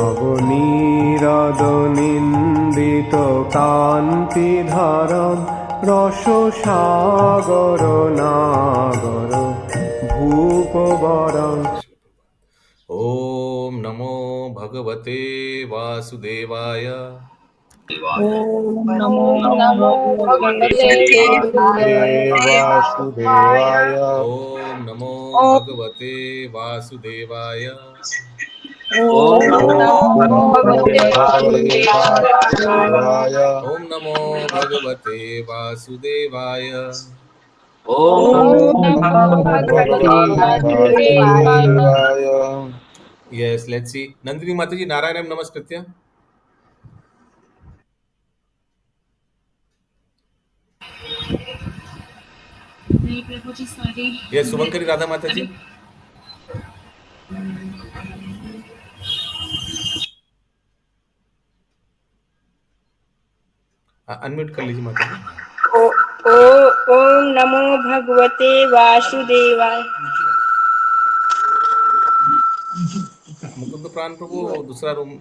নবনীরদ নিন্দিত কান্তিধারম রসসাগর নাগর ভূপবরম। ओम नमो भगवते वासुदेवाय। ओम नमो भगवते वासुदेवाय। ओम नमो भगवते वासुदेवाय। ओम नमो भगवते वासुदेवाय। ओम नमो भगवते वासुदेवाय। ओम नमो भगवते वासुदेवाय। Yes, let's see. नंदिनी माताजी, नारायणं नमस्कृत्य। नहीं प्रभु जी, सॉरी। यस, शुभंकरी राधा माताजी। अनम्यूट कर लीजिए माताजी। ओम नमो भगवते वासुदेवाय। मुकुंद प्राण प्रभु, दूसरा रूम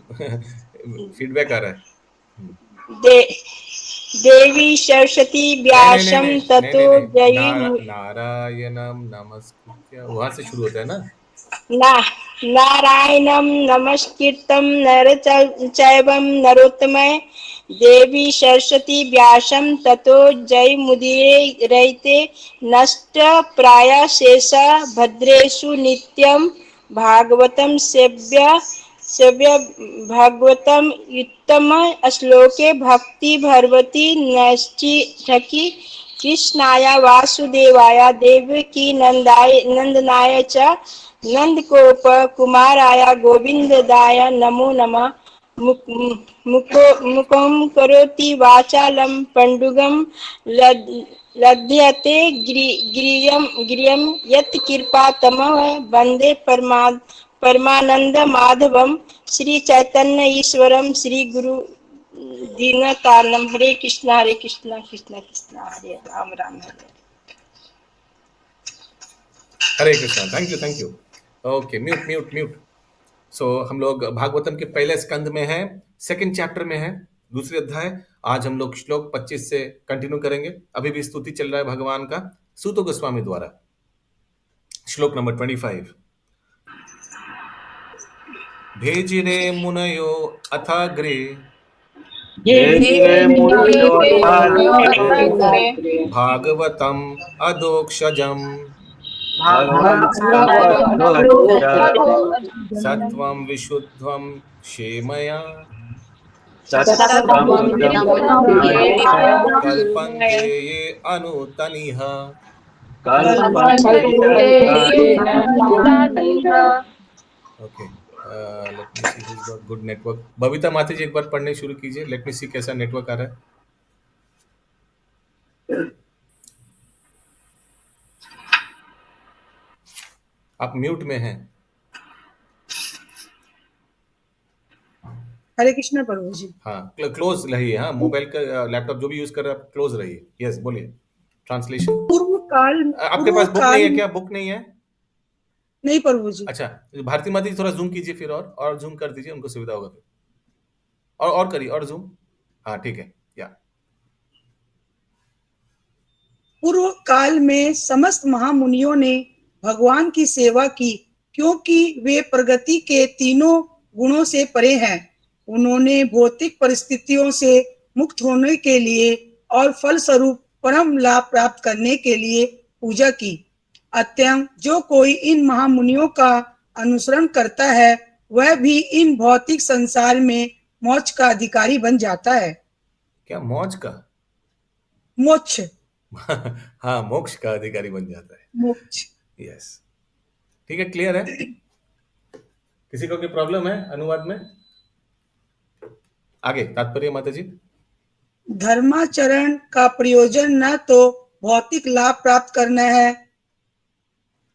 फीडबैक आ रहा है। देवी सरस्वती व्यासम ततो जयी नारायणम नमस्कृत्य, वहां से शुरू होता है ना। नारायणं नमस्कृतं नर चैवं नरोत्तमः देवी सरस्वती व्यासं ततो जयमुदीरयते नष्ट प्रायशेष भद्रेषु नित्यं भागवतं सेव्य भागवतं उत्तम श्लोके भक्ति भगवती नश्चिठकी कृष्णाय वासुदेवाय देवकी नंदनाय च नंदगोप कुमाराय गोविंददाय नमो नमः। मुखं करोति वाचालं पंडुगं लभ्यते गिरियं यत् कृपातमः वन्दे परमानंद माधवम श्री चैतन्य ईश्वरम श्री गुरु दीनतानम। हरे कृष्णा कृष्ण कृष्ण हरे राम राम हरे। हरे Krishna. Thank you. Okay, mute. So हम लोग भागवतम के पहले स्कंद में हैं, सेकंड चैप्टर में हैं, दूसरे अध्याय। आज हम लोग श्लोक 25 से कंटिन्यू करेंगे। अभी भी स्तुति चल रहा है भगवान का सूत गोस्वामी द्वारा। श्लोक नंबर 25। भेजिरे मुनयो अथाग्रे भागवतम अधोक्षजम सत्वं विशुद्धं क्षेमया कल्पन्ते ये अनुतनिः। ओके, लेट मी सी who's got good network. Babita माता जी, एक बार पढ़ने शुरू कीजिए। लेट मी सी कैसा नेटवर्क आ रहा है। आप म्यूट में हैं। हरे कृष्ण प्रभु जी। हाँ, क्लोज रहिए। हाँ, मोबाइल का लैपटॉप जो भी यूज कर रहे हैं आप क्लोज रहिए। यस, बोलिए। ट्रांसलेशन। पूर्व काल आपके पास बुक नहीं है क्या? बुक नहीं है? नहीं प्रभु जी। अच्छा, भारती माता जी थोड़ा जूम कीजिए फिर, और जूम कर दीजिए, उनको सुविधा होगा फिर। और करिए, और जूम। हाँ, ठीक है। या पूर्व काल में समस्त महामुनियों ने भगवान की सेवा की, क्योंकि वे प्रगति के तीनों गुणों से परे हैं। उन्होंने भौतिक परिस्थितियों से मुक्त होने के लिए और फलस्वरूप परम लाभ प्राप्त करने के लिए पूजा की। अतः जो कोई इन महामुनियों का अनुसरण करता है वह भी इन भौतिक संसार में मोक्ष का अधिकारी बन जाता है। क्या मौज का? मोक्ष। हाँ, मोक्ष का अधिकारी बन जाता है। मोक्ष। यस, ठीक है, क्लियर है। किसी को कोई प्रॉब्लम है अनुवाद में? आगे तात्पर्य माता जी। धर्माचरण का प्रयोजन न तो भौतिक लाभ प्राप्त करना है,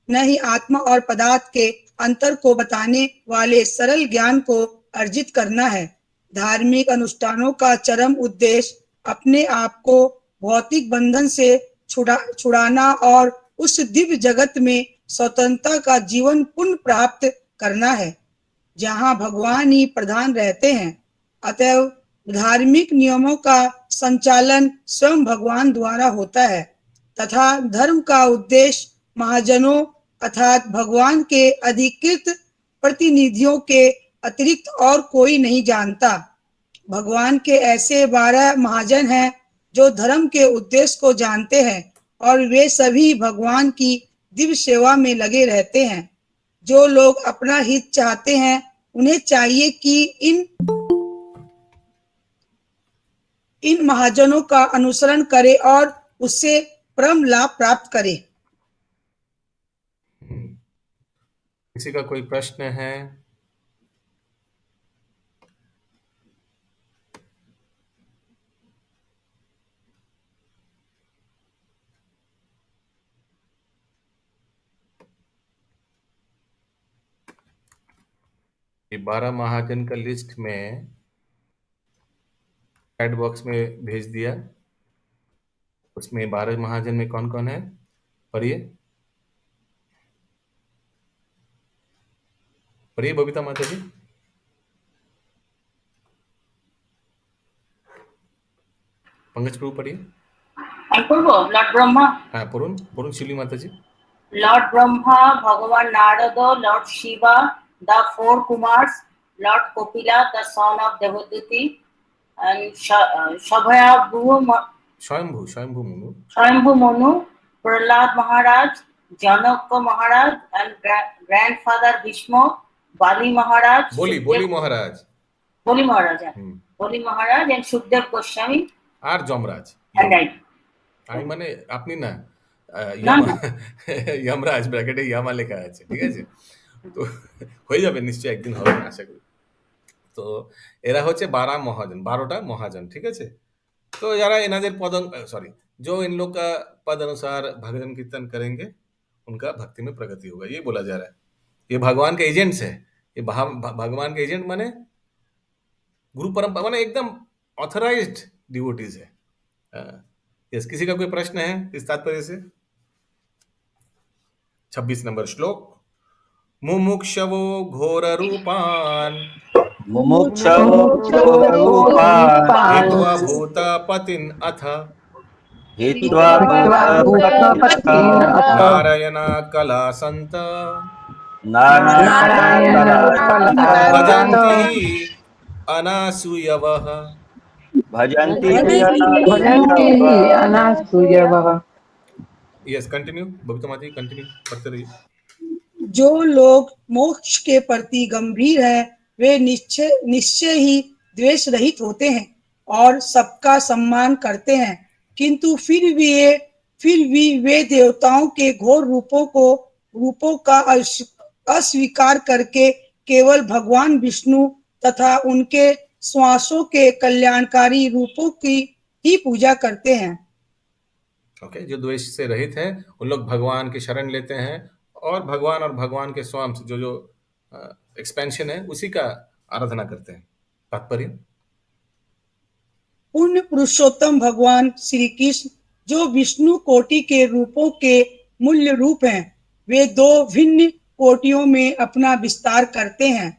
न ही आत्मा और पदार्थ के अंतर को बताने वाले सरल ज्ञान को अर्जित करना है। धार्मिक अनुष्ठानों का चरम उद्देश्य अपने आप को भौतिक बंधन से छुड़ाना और उस दिव्य जगत में स्वतंत्रता का जीवन पुनः प्राप्त करना है, जहाँ भगवान ही प्रधान रहते हैं। अतएव धार्मिक नियमों का संचालन स्वयं भगवान द्वारा होता है तथा धर्म का उद्देश्य महाजनों अर्थात भगवान के अधिकृत प्रतिनिधियों के अतिरिक्त और कोई नहीं जानता। भगवान के ऐसे 12 महाजन हैं जो धर्म के उद्देश्य को जानते हैं और वे सभी भगवान की दिव्य सेवा में लगे रहते हैं। जो लोग अपना हित चाहते हैं उन्हें चाहिए कि इन महाजनों का अनुसरण करें और उससे परम लाभ प्राप्त करें। किसी का कोई प्रश्न है? ये 12 महाजन का लिस्ट में चैट बॉक्स में भेज दिया। उसमें 12 महाजन में कौन कौन है पढ़िए पढ़िए बबीता माता जी। पंकज प्रभु पढ़िए। लॉर्ड ब्रह्मा, हाँ पुरुन पुरुन शिवली माता जी। लॉर्ड ब्रह्मा, भगवान Narad, Lord Shiva, the 4 Kumars, Lord Kopila, the son of Devadati, and Swayambhu Manu, Prahlad Maharaj, Janaka Maharaj, and grandfather Bhishma, Bali Maharaj, Boli Maharaj, yeah. Boli Maharaj and Shukdev Goswami, আর Yamraj. and I. আমি মানে আপনি না যমরাজ ব্র্যাকেটে ইয়ামা লেখা আছে, ঠিক আছে? তো হয়ে যাবে নিশ্চয়ই, একদিন হবে আশা করি। তো এরা হচ্ছে 12টা মহাজন, ঠিক আছে? तो यारा इनादेर पद जो इन लोग का पद अनुसार भजन कीर्तन करेंगे उनका भक्ति में प्रगति होगा, ये बोला जा रहा है। ये भगवान के एजेंट्स है, ये भगवान के एजेंट माने गुरु परंपरा माने एकदम ऑथराइज्ड डिवोटीज है। यस, किसी का कोई प्रश्न है इस तात्पर्य से? 26 नंबर श्लोक। मुमुक्षवो घोर रूपान हित्वा भूतापतिं अथ नारायणा कला संत भजन्ति अनासूयवः। यस, कंटिन्यू बबीता माता, कंटिन्यू पढ़ते रहिए। जो लोग मोक्ष के प्रति गंभीर है वे निश्चय ही द्वेष रहित होते हैं और सबका सम्मान करते हैं, किंतु फिर भी वे देवताओं के घोर रूपों का अस्वीकार करके केवल भगवान विष्णु तथा उनके श्वासों के कल्याणकारी रूपों की ही पूजा करते हैं। ओके, जो द्वेष से रहित है उन लोग भगवान की शरण लेते हैं और भगवान के स्वाम से जो एक्सपेंशन है उसी का आराधना करते हैं। तात्पर्य, पूर्ण पुरुषोत्तम भगवान श्री कृष्ण जो विष्णु कोटि के रूपों के मूल्य रूप हैं, वे 2 भिन्न कोटियों में अपना विस्तार करते हैं,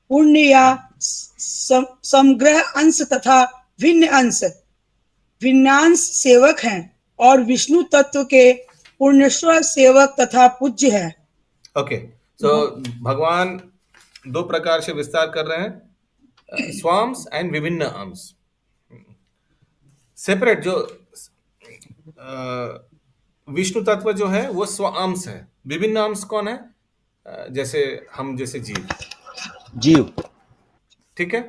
पुण्य या समग्र अंश तथा भिन्न अंश भिन्नांश सेवक हैं और विष्णु तत्व के पूर्णेश्वर सेवक तथा पूज्य है। ओके, सो भगवान 2 प्रकार से विस्तार कर रहे हैं, स्वाम्स एंड विभिन्न अंश। सेपरेट जो विष्णु तत्व जो है वो स्वांश है, विभिन्न अंश कौन है? जैसे हम जैसे जीव, ठीक है?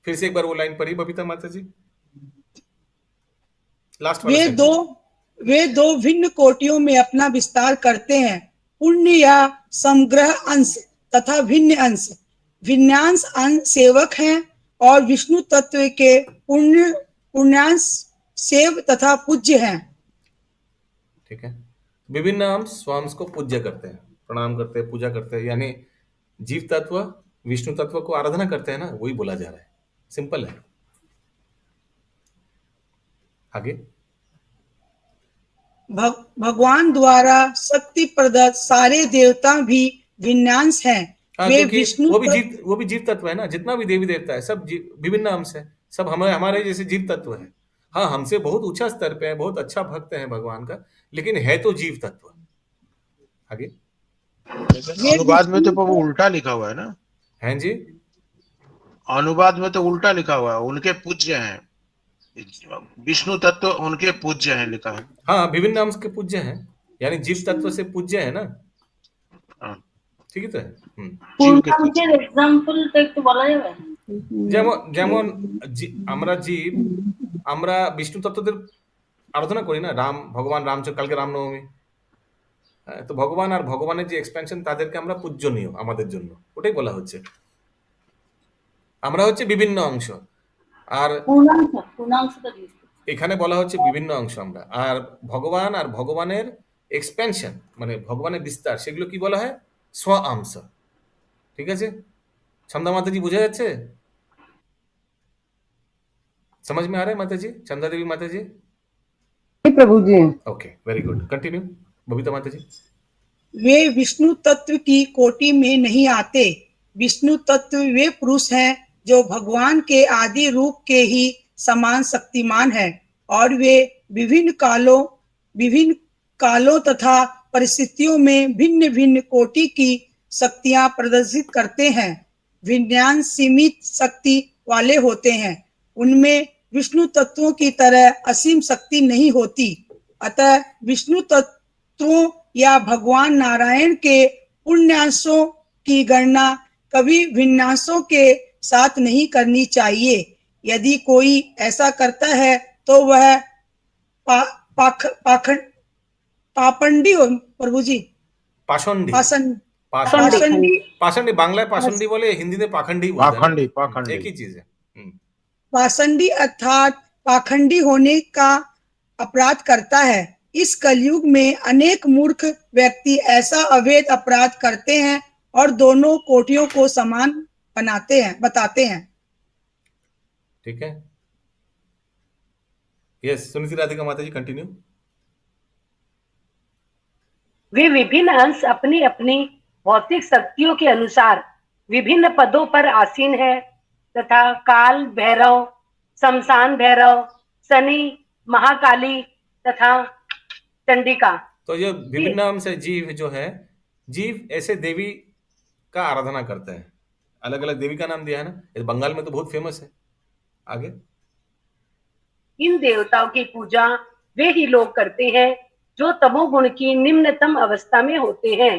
फिर से एक बार वो लाइन पढ़ी बबीता माता जी, लास्ट वाला। वे दो भिन्न कोटियों में अपना विस्तार करते हैं, पुण्य या समग्र अंश तथा भिन्न अंश भिन्नांश अंश सेवक हैं और विष्णु तत्व के पुण्यांश सेव तथा पूज्य हैं। ठीक है, विभिन्न अंश स्वांश को पूज्य करते हैं, प्रणाम करते हैं, पूजा करते हैं, यानी जीव तत्व विष्णु तत्व को आराधना करते हैं ना, वही बोला जा रहा है। सिंपल है। आगे, भगवान द्वारा शक्ति प्रदत्त सारे देवता भी भिन्नांश हैं हाँ, वे क्योंकि विष्णु वो भी जीव तत्व है ना, जितना भी देवी देवता है सब विभिन्न अंश है, सब हमें हमारे जैसे जीव तत्व है। हाँ, हमसे बहुत ऊंचा स्तर पे है, बहुत अच्छा भक्त है भगवान का, लेकिन है तो जीव तत्व। आगे। लेकिन वे अनुवाद में तो प्रभु विष्णु उल्टा लिखा हुआ है ना। हैं जी। अनुवाद में तो उल्टा लिखा हुआ है, उनके पूज्य हैं, विष्णु तत्व उनके पूज्य हैं लिखा है। हाँ, विभिन्न अंश के पूज्य हैं, यानी जीव तत्व से पूज्य है ना, हाँ, ठीक है तो है। जीव के পূর্ণাঙ্কের पूज्य। এক্সাম্পল তো একটু বলা যাবে? যেমন যেমন আমরা জীব, আমরা বিষ্ণু তত্ত্বদের আরাধনা করি না, রাম ভগবান রামচন্দ্র, কালকে রামনবমী। হ্যাঁ, তো ভগবান আর ভগবানের যে এক্সপেনশন তাদেরকে আমরা পূজনীয় আমাদের জন্য, ওটাই বলা হচ্ছে। আমরা হচ্ছে বিভিন্ন অংশ, আর পূর্ণাংশটা জিজ্ঞেস করছি। এখানে বলা হচ্ছে বিভিন্ন অংশ আমরা, আর ভগবান আর ভগবানের এক্সপেনশন মানে ভগবানের বিস্তার, সেগুলো কি বলা হয়? স্ব অংশ। ঠিক আছে, ছন্দা মাতাজি বোঝা যাচ্ছে? समझ में आ रहा है माता जी, चंदा देवी माता जी? प्रभु जी। Okay, very good, continue Babita माता जी। वे विष्णु तत्व की कोटि में नहीं आते। विष्णु तत्व वे पुरुष हैं जो भगवान के आदि रूप के ही समान शक्तिमान है, और वे विभिन्न कालों तथा परिस्थितियों में भिन्न भिन्न कोटि की शक्तियां प्रदर्शित करते हैं। विज्ञान सीमित शक्ति वाले होते हैं, उनमें विष्णु तत्वों की तरह असीम शक्ति नहीं होती। अतः विष्णु तत्वों या भगवान नारायण के पुण्यांशों की गणना कभी भिन्नांशों के साथ नहीं करनी चाहिए। यदि कोई ऐसा करता है तो वह पाखंडी हो प्रभु जी। पाषंडी, पाषंड पाषंडी, पाषंडी बांग्लाয় पाषंडी বলে, হিন্দিতে পাখंडी বলতে है ना? पाखंडी पाखंडी एक ही चीज है। पाषंडी अर्थात पाखंडी होने का अपराध करता है। इस कलयुग में अनेक मूर्ख व्यक्ति ऐसा अवैध अपराध करते हैं और दोनों कोटियों को समान बताते हैं। ठीक है, यस, सुनीति राधिका माता जी कंटिन्यू। वे विभिन्न अंश अपनी अपनी भौतिक शक्तियों के अनुसार विभिन्न पदों पर आसीन है, तथा काल भैरव, शमशान भैरव, शनि, महाकाली तथा चंडिका। तो ये विभिन्न अंश है, जीव जो है, जीव ऐसे देवी का आराधना करते हैं, अलग अलग देवी का नाम दिया है ना, इस बंगाल में तो बहुत फेमस है। आगे। इन देवताओं की पूजा वे ही लोग करते हैं जो तमोगुण की निम्नतम अवस्था में होते हैं।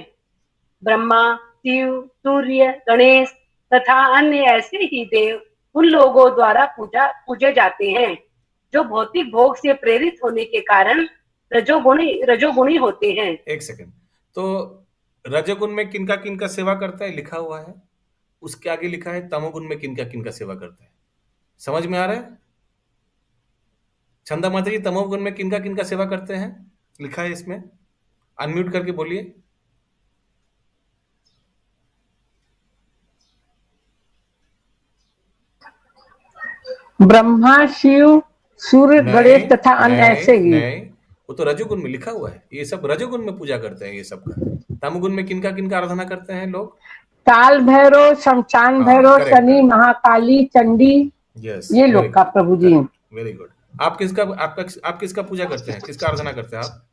ब्रह्मा, शिव, सूर्य, गणेश तथा अन्य ऐसे ही देव उन लोगों द्वारा पूजे जाते हैं जो भौतिक भोग से प्रेरित होने के कारण रजोगुणी होते हैं। एक सेकंड, तो रजोगुण में किनका किनका सेवा करता है लिखा हुआ है, उसके आगे लिखा है तमोगुण में किनका किनका सेवा करता है। समझ में आ रहा है? चंदा माता जी, तमोगुण में किनका किनका सेवा करते हैं लिखा है इसमें, अनम्यूट करके बोलिए। ब्रह्मा, शिव, सूर्य, गणेश तथा अन्य ऐसे ही। नहीं, वो तो रजोगुण में लिखा हुआ है, ये सब रजोगुण में पूजा करते हैं ये सब का। तमोगुण में किनका किनका आराधना करते हैं लोग? काल भैरव, शमशान भैरव, शनि, महाकाली, चंडी, यस, ये लोग का प्रभु जी। Very good. आप किसका पूजा करते हैं, किसका आराधना करते हैं आप?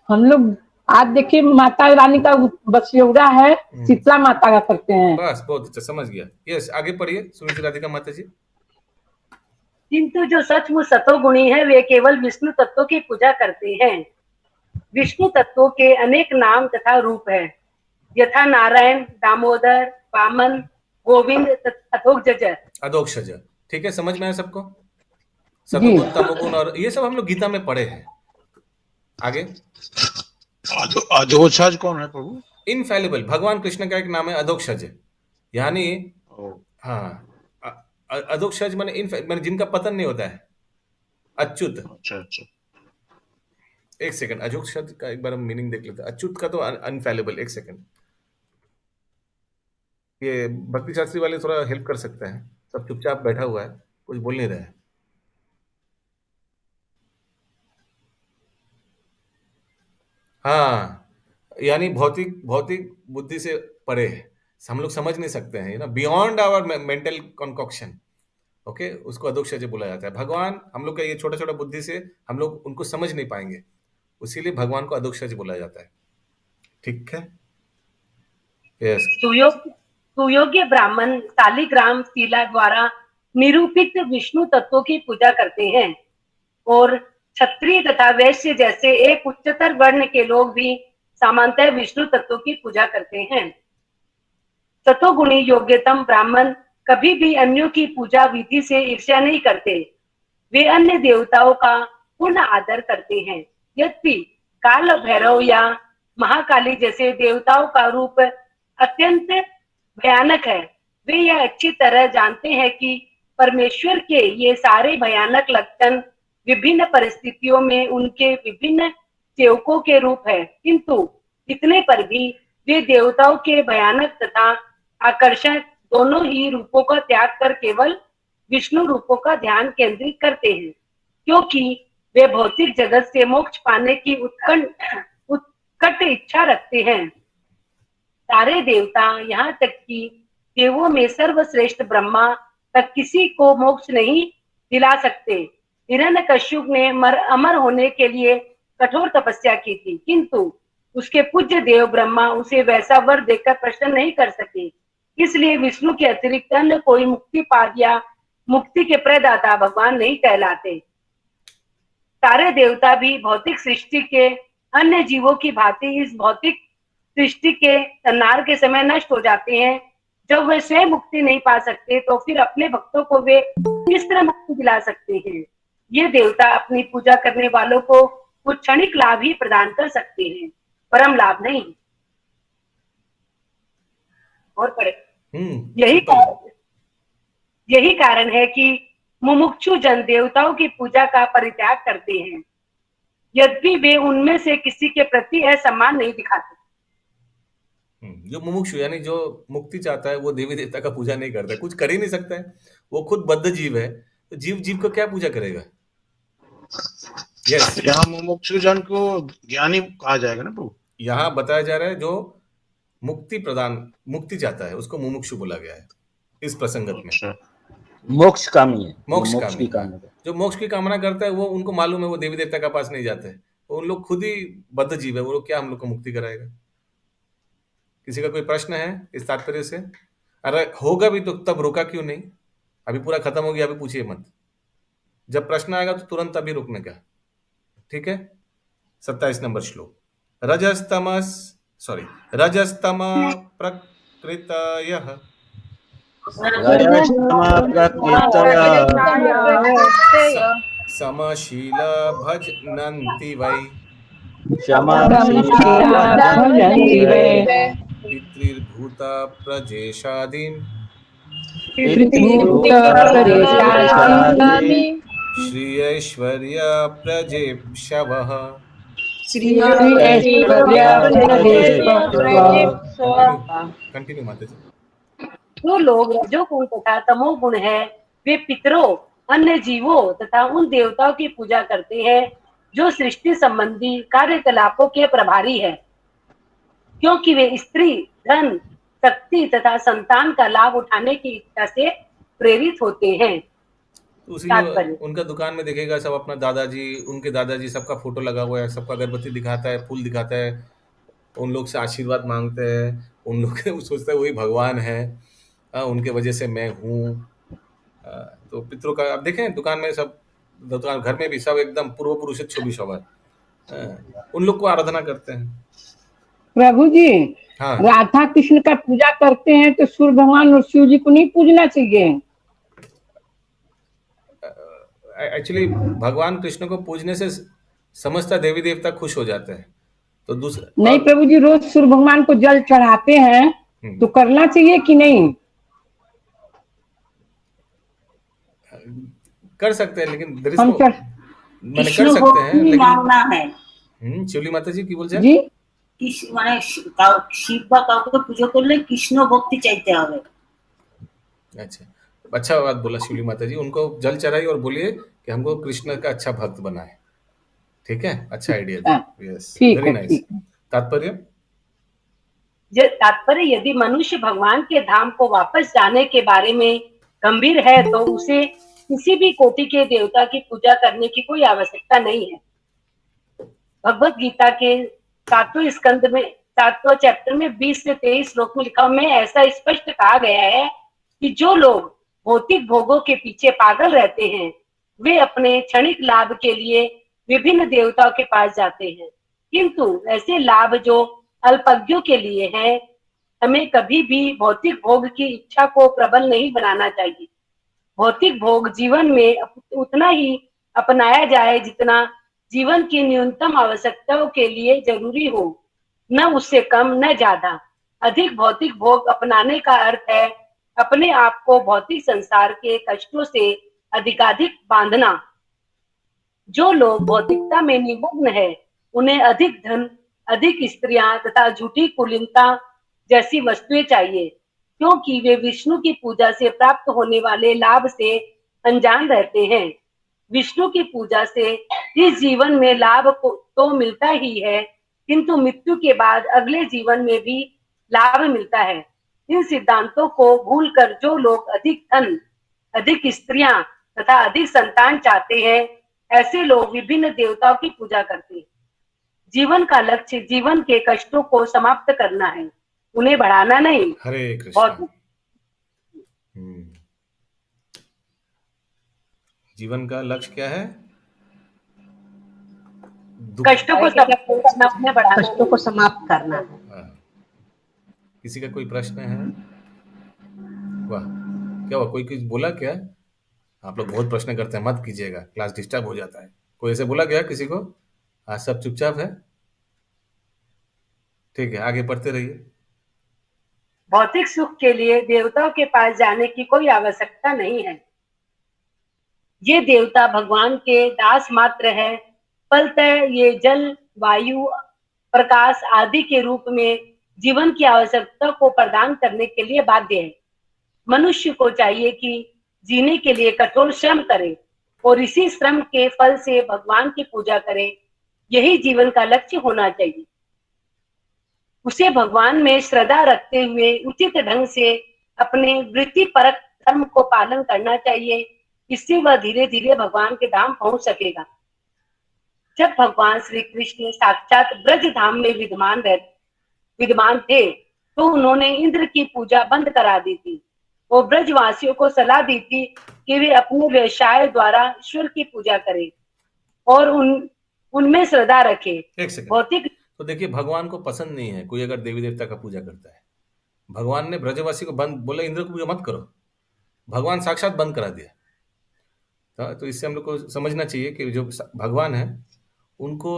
हम लोग आज देखिए माता रानी का बसियौरा है, शीतला माता का करते हैं। बस, बहुत अच्छा, समझ गया। यस, आगे पढ़िए सुनीति राधिका माता जी। किंतु जो सचमुच सतोगुणी है वे केवल विष्णु तत्व की पूजा करते हैं। विष्णु तत्वों के अनेक नाम तथा रूप है, यथा नारायण, दामोदर, वामन, गोविंद, अधोक्षज। ठीक है, समझ में आया सबको? सतोगुण, तमोगुण, और ये सब हम लोग गीता में पढ़े हैं। आगे। अधोक्षज कौन है प्रभु? इनफैलिबल, भगवान कृष्ण का एक नाम है अधोक्षज, यानी हाँ, अधोक्षज माने जिनका पतन नहीं होता है, अच्युत। अच्छा अच्छा, एक सेकंड, अधोक्षज का एक बार हम मीनिंग देख लेते हैं। अच्युत का तो अनफैलिबल। एक सेकंड, ये भक्ति शास्त्री वाले थोड़ा हेल्प कर सकते हैं, सब चुपचाप बैठा हुआ है, कुछ बोल नहीं रहे हैं। हाँ, यानी भौतिक भौतिक बुद्धि से परे है, हम लोग समझ नहीं सकते हैं, beyond our mental concoction. Okay, उसको अधोक्षज बोला जाता है। भगवान हम लोग का ये छोटा छोटा बुद्धि से हम लोग उनको समझ नहीं पाएंगे, उसीलिए भगवान को अधोक्षज बोला जाता है। ठीक है, यस। सुयोग्य ब्राह्मण शालिग्राम शिला द्वारा निरूपित विष्णु तत्वों की पूजा करते हैं और क्षत्रिय तथा वैश्य जैसे एक उच्चतर वर्ण के लोग भी सामान्यतः विष्णु तत्वों की पूजा करते हैं। सतोगुणी योग्यतम ब्राह्मण कभी भी अन्यों की पूजा विधि से ईर्ष्या नहीं करते, वे अन्य देवताओं का पूर्ण आदर करते हैं। यद्यपि काल भैरव या महाकाली जैसे देवताओं का रूप अत्यंत भयानक है, वे यह अच्छी तरह जानते हैं कि परमेश्वर के ये सारे भयानक लक्षण विभिन्न परिस्थितियों में उनके विभिन्न सेवकों के रूप है, किंतु इतने पर भी वे देवताओं के भयानक तथा आकर्षक दोनों ही रूपों का त्याग कर केवल विष्णु रूपों का ध्यान केंद्रित करते हैं, क्योंकि वे भौतिक जगत से मोक्ष पाने की उत्कट इच्छा रखते हैं। सारे देवता, यहाँ तक कि देवों में सर्वश्रेष्ठ ब्रह्मा तक किसी को मोक्ष नहीं दिला सकते। हिरण्यकश्यप ने अमर होने के लिए कठोर तपस्या की थी, किंतु उसके पूज्य देव ब्रह्मा उसे वैसा वर देकर प्रसन्न नहीं कर सके। इसलिए विष्णु के अतिरिक्त अन्य कोई मुक्तिपाद या मुक्ति के प्रदाता भगवान नहीं कहलाते। सारे देवता भी भौतिक सृष्टि के अन्य जीवों की भांति इस भौतिक सृष्टि के संहार के समय नष्ट हो जाते हैं। जब वे स्वयं मुक्ति नहीं पा सकते तो फिर अपने भक्तों को वे किस तरह मुक्ति दिला सकते हैं। ये देवता अपनी पूजा करने वालों को कुछ क्षणिक लाभ ही प्रदान कर सकते हैं, परम लाभ नहीं। और पढ़े। यही कारण है कि मुमुक्षु जन देवताओं की पूजा का परित्याग करते हैं, यद्यपि वे उनमें से किसी के प्रति असम्मान नहीं दिखाते। जो मुमुक्षु यानी जो मुक्ति चाहता है वो देवी देवता का पूजा नहीं करता, कुछ कर ही नहीं सकता है, वो खुद बद्ध जीव है, तो जीव जीव को क्या पूजा करेगा। यस, यहाँ मुमुक्षु जन को ज्ञानी कहा जाएगा ना प्रभु। यहाँ बताया जा रहा है जो मुक्ति चाहता है उसको मुमुक्षु बोला गया है इस प्रसंगत में। मोक्ष कामी है, मोक्ष कामी, जो मोक्ष की कामना करता है वो उनको मालूम है वो देवी देवता के पास नहीं जाते हैं, वो उन लोग खुद ही बद्ध जीव है, वो लोग क्या हम लोग को मुक्ति कराएगा। किसी का कोई प्रश्न है इस तात्पर्य से? अरे होगा भी तो तब रोका क्यों नहीं? अभी पूरा खत्म हो गया, अभी पूछिए मत, जब प्रश्न आएगा तो तुरंत अभी रोकने का। ठीक है, 27 नंबर श्लोक। रजस्तम प्रकृतयः समशीला भजन्ति वै पितृभूता प्रजेशादीन श्री ऐश्वर्य प्रजेशवः। कंटिन्यू माता जी। जो लोग रजोगुण तथा तमोगुण है, वे पितरों, अन्य जीवों तथा उन देवताओं की पूजा करते हैं जो सृष्टि संबंधी कार्यकलापों के प्रभारी है, क्योंकि वे स्त्री, धन, शक्ति तथा संतान का लाभ उठाने की इच्छा से प्रेरित होते हैं। तो उनका दुकान में देखेगा सब अपना दादाजी, उनके दादाजी, सबका फोटो लगा हुआ है, सबका अगरबत्ती दिखाता है, फूल दिखाता है, उन लोग से आशीर्वाद मांगते हैं, उन लोग सोचता है वही भगवान है, उनके वजह से मैं हूँ। तो पितरों का अब देखें दुकान में सब, दुकान घर में भी सब एकदम पूर्व पुरुष छवि शोभा, उन लोग को आराधना करते हैं। प्रभु जी, हाँ, राधा कृष्ण का पूजा करते हैं तो सूर्य भगवान और शिव जी को नहीं पूजना चाहिए? एक्चुअली भगवान कृष्ण को पूजने से समस्त देवी देवता खुश हो जाते हैं। तो दूसरा नहीं प्रभु जी, रोज सूर्य भगवान को जल चढ़ाते हैं तो करना चाहिए कि नहीं? कर सकते हैं, लेकिन हम मैंने कर सकते हैं, लेकिन मांगना है। शिवली माता जी की बोलছেন जी, মানে শিব বা কাউকে পুজো করলে কৃষ্ণ ভক্তি চাইতে হবে। अच्छा बात बोला शिवली माता जी, उनको जल चढ़ाइए और बोलिए कि हमको कृष्ण का अच्छा भक्त बनाए। ठीक है, अच्छा आइडिया। Yes, very nice. तात्पर्य तात्पर्य यदि मनुष्य भगवान के धाम को वापस जाने के बारे में गंभीर है तो उसे किसी भी कोटि के देवता की पूजा करने की कोई आवश्यकता नहीं है। भगवत गीता के 7वें चैप्टर में 20 से 23 श्लोक में लिखा में ऐसा स्पष्ट कहा गया है कि जो लोग भौतिक भोगों के पीछे पागल रहते हैं वे अपने क्षणिक लाभ के लिए विभिन्न देवताओं के पास जाते हैं, किंतु ऐसे लाभ जो अल्पज्ञों के लिए हैं, हमें कभी भी भौतिक भोग की इच्छा को प्रबल नहीं बनाना चाहिए। भौतिक भोग जीवन में उतना ही अपनाया जाए जितना जीवन की न्यूनतम आवश्यकताओं के लिए जरूरी हो, न उससे कम न ज्यादा। अधिक भौतिक भोग अपनाने का अर्थ है अपने आप को भौतिक संसार के कष्टों से अधिकाधिक बांधना। जो लोग भौतिकता में निमग्न है उन्हें अधिक धन, अधिक स्त्रियां तथा झूठी कुलीनता जैसी वस्तुएं चाहिए, क्योंकि वे विष्णु की पूजा से प्राप्त होने वाले लाभ से अनजान रहते हैं। विष्णु की पूजा से इस जीवन में लाभ तो मिलता ही है, किंतु मृत्यु के बाद अगले जीवन में भी लाभ मिलता है। इन सिद्धांतों को भूलकर जो लोग अधिक धन, अधिक स्त्रियां तथा अधिक संतान चाहते हैं, ऐसे लोग विभिन्न देवताओं की पूजा करते हैं। जीवन का लक्ष्य जीवन के कष्टों को समाप्त करना है, उन्हें बढ़ाना नहीं। हरे कृष्ण। जीवन का लक्ष्य क्या है? कष्टों को समाप्त करना, उन्हें बढ़ाना, कष्टों को समाप्त करना है। किसी का कोई प्रश्न है? वाह, क्या हुआ? कोई कुछ बोला क्या? आप लोग बहुत प्रश्न करते हैं, मत कीजिएगा, क्लास डिस्टर्ब हो जाता है। कोई ऐसे बोला क्या किसी को? आज सब चुपचाप है? ठीक है, आगे पढ़ते रहिए। भौतिक सुख के लिए देवताओं के पास जाने की कोई आवश्यकता नहीं है। ये देवता भगवान के दास मात्र है। फलतः ये जल, वायु, प्रकाश आदि के रूप में जीवन की आवश्यकता को प्रदान करने के लिए बाध्य है। मनुष्य को चाहिए कि जीने के लिए कठोर श्रम करे और इसी श्रम के फल से भगवान की पूजा करे। यही जीवन का लक्ष्य होना चाहिए। उसे भगवान में श्रद्धा रखते हुए उचित ढंग से अपने वृत्तिपरक धर्म को पालन करना चाहिए। इससे वह धीरे धीरे भगवान के धाम पहुंच सकेगा। जब भगवान श्री कृष्ण साक्षात ब्रज धाम में विद्यमान थे तो उन्होंने इंद्र की पूजा बंद करा दी थी और ब्रजवासियों को सलाह दी थी कि वे अपने व्यवसाय द्वारा ईश्वर की पूजा करें और उनमें श्रद्धा रखें। भौतिक तो देखिए, भगवान को पसंद नहीं है कोई अगर देवी देवता का पूजा करता है। भगवान ने ब्रजवासी को बंद बोला, इंद्र को पूजा मत करो, भगवान साक्षात बंद करा दिया। तो इससे हम लोग को समझना चाहिए कि जो भगवान है उनको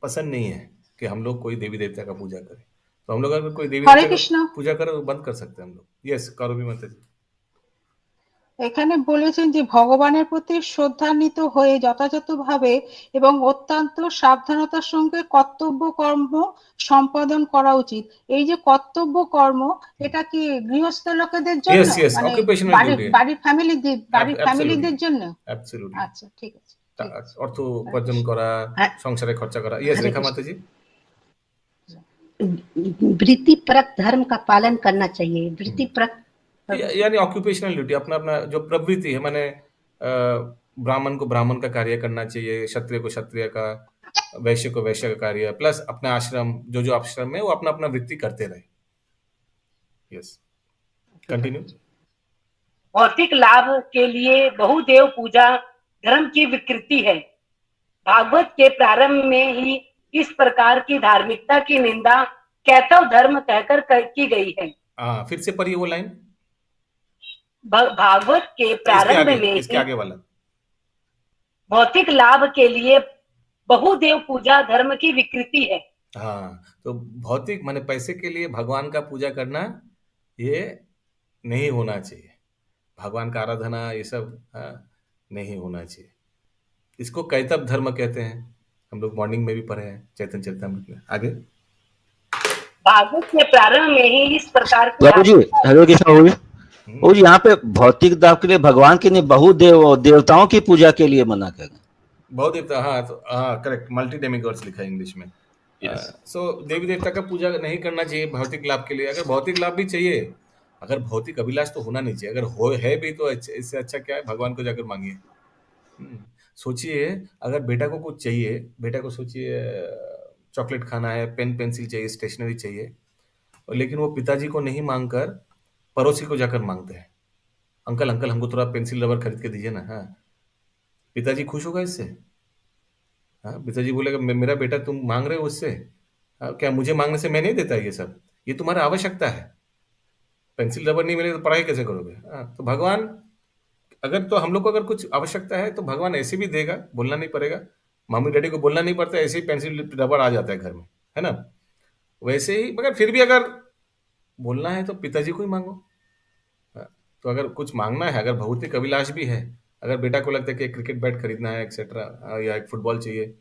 पसंद नहीं है कि हम लोग कोई देवी देवता का पूजा करें। तो हम लोग अगर कोई देवी देवता का पूजा करे तो बंद कर सकते हैं हम लोग। यस, कारुबी माता जी। এখানে বলেছেন যে ভগবানের প্রতি শ্রদ্ধান্বিত হয়ে যথাযথভাবে এবং অত্যন্ত সাবধানতার সঙ্গে কর্তব্য কর্ম সম্পাদন করা উচিত। এই যে কর্তব্য কর্ম, এটা কি গৃহস্থ লোকেদের জন্য, মানে বাড়ির ফ্যামিলিদের জন্য? অ্যাবসলিউটলি। আচ্ছা, ঠিক আছে। অর্থ উপার্জন করা, সংসারে খরচা করা। यस, रेखा माता जी। वृत्तिपरक धर्म का पालन करना चाहिए। वृत्तिपरक यानी ऑक्यूपेशनल ड्यूटी, अपना अपना जो प्रवृत्ति है, माने ब्राह्मण को ब्राह्मण का कार्य करना चाहिए, क्षत्रिय को क्षत्रिय का, वैश्य को वैश्य का कार्य, प्लस अपना आश्रम, जो आश्रम में वो अपना अपना वृत्ति करते रहे। Yes, continue. भौतिक लाभ के लिए बहुदेव पूजा धर्म की विकृति है। भागवत के प्रारंभ में ही इस प्रकार की धार्मिकता की निंदा कैतव धर्म कहकर की गई है। फिर से पढ़िए वो लाइन। भागवत के प्रारंभ में इसके आगे वाला। भौतिक लाभ के लिए बहुदेव पूजा धर्म की विकृति है। हाँ, तो भौतिक माने पैसे के लिए भगवान का पूजा करना ये नहीं होना चाहिए। भगवान का आराधना ये सब नहीं होना चाहिए। इसको कैतव धर्म कहते हैं। हम लोग मॉर्निंग में भी पढ़े हैं चैतन्य चरितामृत में। आगे भागवत के प्रारंभ में ही इस प्रकार की वो यहाँ पे भौतिक दाव के लिए भगवान के नहीं देवताओं की पूजा के लिए मना कर। बहुदेवता, हाँ, तो हाँ करेक्ट, मल्टी डेमिगॉड्स लिखा है इंग्लिश में। सो देवी देवता का पूजा नहीं करना चाहिए भौतिक लाभ के लिए। अगर भौतिक लाभ भी चाहिए, अगर भौतिक अभिलाष तो होना नहीं चाहिए। अगर हो है भी तो इससे अच्छा क्या है, भगवान को जाकर मांगिए। सोचिए अगर बेटा को कुछ चाहिए, बेटा को सोचिए चॉकलेट खाना है, पेन पेंसिल चाहिए, स्टेशनरी चाहिए, और लेकिन वो पिताजी को नहीं मांगकर पड़ोसी को जाकर मांगते हैं, अंकल अंकल हमको थोड़ा पेंसिल रबर खरीद के दीजिए ना। हाँ, पिताजी खुश होगा इससे? हाँ, पिताजी बोलेगा मेरा बेटा तुम मांग रहे हो उससे, हाँ, क्या मुझे मांगने से मैं नहीं देता ये सब, ये तुम्हारा आवश्यकता है। पेंसिल रबर नहीं मिले तो पढ़ाई कैसे करोगे? हाँ, तो भगवान अगर तो हम लोग को अगर कुछ आवश्यकता है तो भगवान ऐसे भी देगा, बोलना नहीं पड़ेगा, मम्मी डैडी को बोलना नहीं पड़ता, ऐसे ही पेंसिल रबर आ जाता है घर में, है ना। वैसे ही मगर फिर भी अगर बोलना है तो पिताजी को ही मांगो। हाँ, तो अगर कुछ मांगना है, अगर भौतिक अभिलाष भी है, अगर बेटा को लगता है कि क्रिकेट बैट खरीदना है एक्सेट्रा, या एक फुटबॉल चाहिए,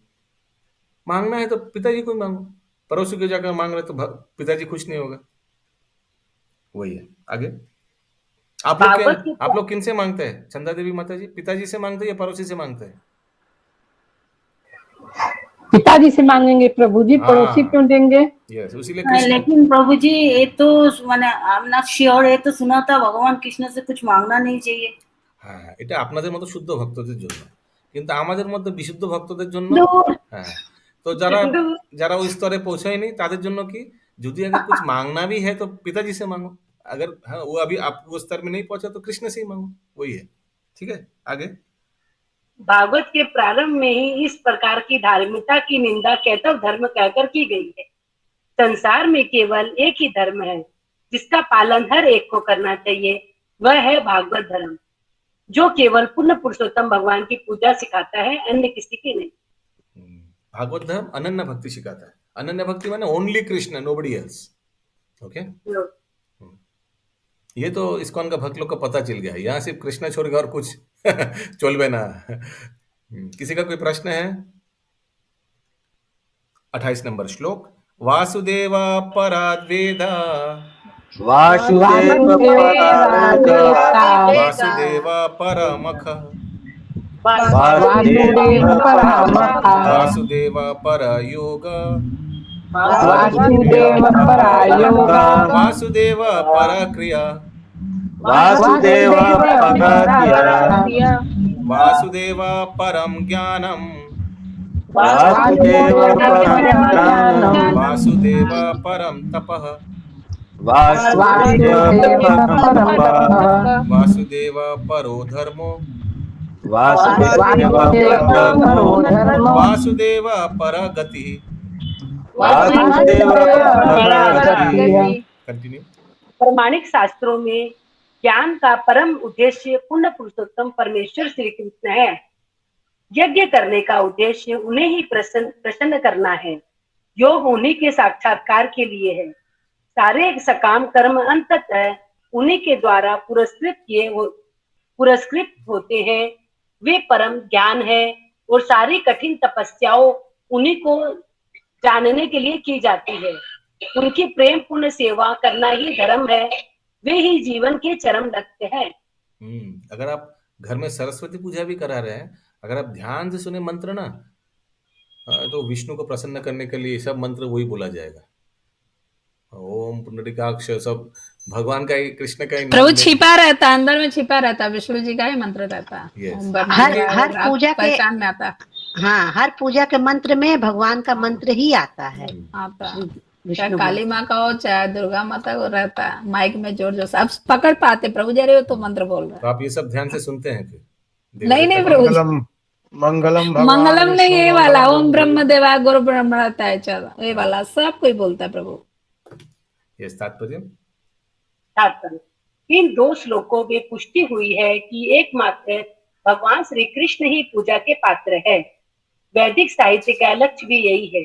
मांगना है तो पिताजी को ही मांगो। पड़ोसी को जाकर मांग रहे तो पिताजी खुश नहीं होगा। वही है। आगे आप लोग किन से मांगते हैं? चंदा देवी माता जी, पिताजी से मांगते हैं या पड़ोसी से मांगते हैं? पिताजी से मांगेंगे प्रभु जी, पड़ोसी क्यों देंगे? यस, उसीलिए लेकिन प्रभु जी ये तो मैंने आई एम नॉट श्योर, ये तो सुना था भगवान कृष्ण से कुछ मांगना नहीं चाहिए। হ্যাঁ, এটা আপনাদের মতো শুদ্ধ ভক্তদের জন্য, কিন্তু আমাদের মধ্যে বিশুদ্ধ ভক্তদের জন্য হ্যাঁ, तो जरा उस स्तरे पहुंचाए नहीं ताদের জন্য কি, যদি अगर कुछ मांगना भी है तो पिताजी से मांगो। अगर हाँ वो अभी आप वो स्तर में नहीं पहुंचा तो कृष्ण से ही मांगो। वही है। ठीक है, आगे। भागवत के प्रारंभ में ही इस प्रकार की धार्मिकता की निंदा कैतव धर्म कहकर की गई है। संसार में केवल एक ही धर्म है जिसका पालन हर एक को करना चाहिए, वह है भागवत धर्म, जो केवल पूर्ण पुरुषोत्तम भगवान की पूजा सिखाता है, अन्य किसी की नहीं। भागवत धर्म अनन्य भक्ति सिखाता है। अनन्य भक्ति माने only Krishna, nobody else. Okay, ये तो इस्कॉन का भक्त लोग को पता चल गया है, यहाँ सिर्फ कृष्ण छोड़ के और कुछ चलबे ना। किसी का कोई प्रश्न है? 28 नंबर श्लोक। वासुदेवा पराद्वेदा, वासुदेवा परमख, वासुदेवा परयोग, वासुदेवा परक्रिया, वासुदेवा परम ज्ञानम, वासुदेवा परम तपः, वासुदेवा परो धर्मो, वासुदेवा परगति। कंटिन्यू। प्रमाणिक शास्त्रों में ज्ञान का परम उद्देश्य पूर्ण पुरुषोत्तम परमेश्वर श्री कृष्ण है। यज्ञ करने का उद्देश्य उन्हें ही प्रसन्न करना है, योग उन्हीं के साक्षात्कार के लिए है। सारे सकाम कर्म अंततः उन्हीं के द्वारा पुरस्कृत होते हैं। वे परम ज्ञान है और सारी कठिन तपस्याओं उन्हीं को जानने के लिए की जाती है। उनकी प्रेम पूर्ण सेवा करना ही धर्म है, वे ही जीवन के चरम लक्ष्य है। अगर आप घर में सरस्वती पूजा भी करा रहे हैं, अगर आप ध्यान से सुने मंत्र ना, तो विष्णु को प्रसन्न करने के लिए सब मंत्र वही बोला जाएगा। ओम पुंडरीकाक्ष, सब भगवान का ही, कृष्ण का ही प्रभु छिपा रहता, अंदर में छिपा रहता, विष्णु जी का ही मंत्र रहता। हर पूजा के पहचान में आता। हाँ, हर पूजा के मंत्र में भगवान का मंत्र ही आता है। चाहे काली माँ का हो चाहे दुर्गा माता को रहता है, माइक में जोर जोर से आप पकड़ पाते, प्रभु जी रहे हो तो मंत्र बोल रहे। तो आप ये सब ध्यान से सुनते हैं फिर? नहीं प्रभु, मंगलम नहीं, ये वाला ओम ब्रह्म देवा गुरु ब्रह्म रहता है, चलो ये वाला सब कोई बोलता है प्रभु। ये तात्पर्य इन 2 श्लोकों में पुष्टि हुई है कि एकमात्र भगवान श्री कृष्ण ही पूजा के पात्र है। वैदिक साहित्य का लक्ष्य भी यही है,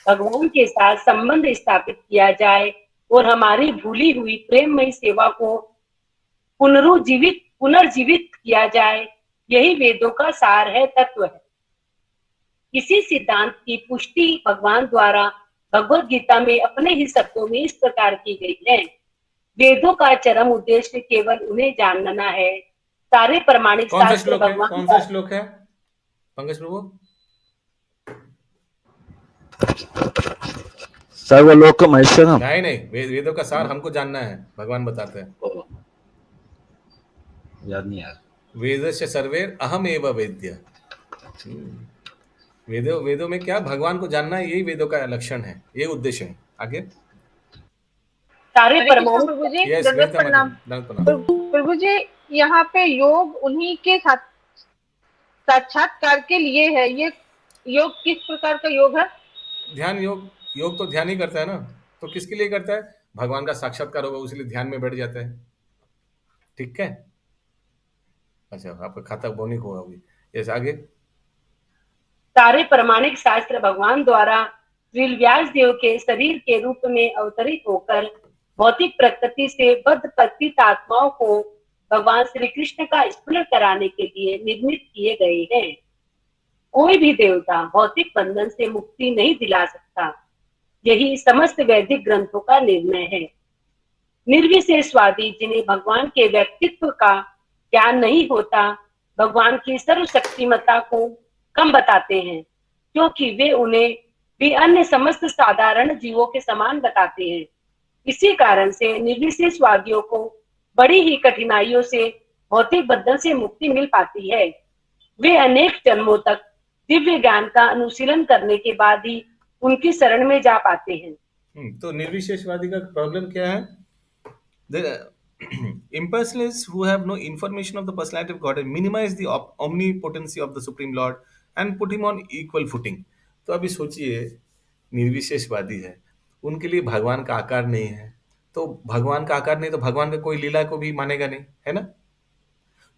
भगवान के साथ संबंध स्थापित किया जाए और हमारी भूली हुई प्रेममयी सेवा को पुनर्जीवित किया जाए। यही वेदों का सार है, तत्व है। इसी सिद्धांत की पुष्टि भगवान द्वारा भगवत गीता में अपने ही शब्दों में इस प्रकार की गई है। वेदों का चरम उद्देश्य केवल उन्हें जानना है। सारे प्रमाणिक शास्त्र भगवान। कौन सा श्लोक है पंकज प्रभु? सर्वलोक महेश्वरम। नहीं नहीं, वेदों का सार हमको जानना है, भगवान बताते हैं। याद नहीं यार। वेदस्य सर्वेर अहम एव वेद्य। वेदों में क्या, भगवान को जानना है, यही वेदों का लक्षण है, ये उद्देश्य है। आगे। सारे परमाणु प्रभु जी, यस, दंडवत प्रणाम। प्रभु जी, यहाँ पे योग उन्हीं के साक्षात्कार के लिए है। ये योग किस प्रकार का योग है? ध्यान योग। योग तो ध्यान ही करता है ना, तो किसके लिए करता है? भगवान का साक्षात्कार होगा, उसके लिए ध्यान में बैठ जाता है। ठीक है। अच्छा, आपका खाता बोनिक होगा अभी। यस, आगे। सारे प्रामाणिक शास्त्र भगवान द्वारा श्री व्यास देव के शरीर के रूप में अवतरित होकर भौतिक प्रकृति से बद्ध पतित आत्माओं को भगवान श्री कृष्ण का स्मरण कराने के लिए निर्मित किए गए हैं। कोई भी देवता भौतिक बंधन से मुक्ति नहीं दिला सकता, यही समस्त वैदिक ग्रंथों का निर्णय है। निर्विशेषवादी जिन्हें भगवान के व्यक्तित्व का ज्ञान नहीं होता, भगवान की सर्वशक्तिमत्ता को कम बताते हैं, क्योंकि वे उन्हें भी अन्य समस्त साधारण जीवों के समान बताते हैं। इसी कारण से निर्विशेषवादियों को बड़ी ही कठिनाइयों से भौतिक बंधन से मुक्ति मिल पाती है। वे अनेक जन्मों तक दिव्य ज्ञान का अनुशीलन करने के बाद ही उनकी शरण में जा पाते हैं। तो निर्विशेषवादी का प्रॉब्लम क्या है? Impersonalists who have no information of the personality of God minimize the omnipotency of the Supreme Lord and put him on equal footing. तो अभी सोचिए, निर्विशेषवादी है, उनके लिए भगवान का आकार नहीं है, तो भगवान का आकार नहीं तो भगवान का कोई लीला को भी मानेगा नहीं, है ना?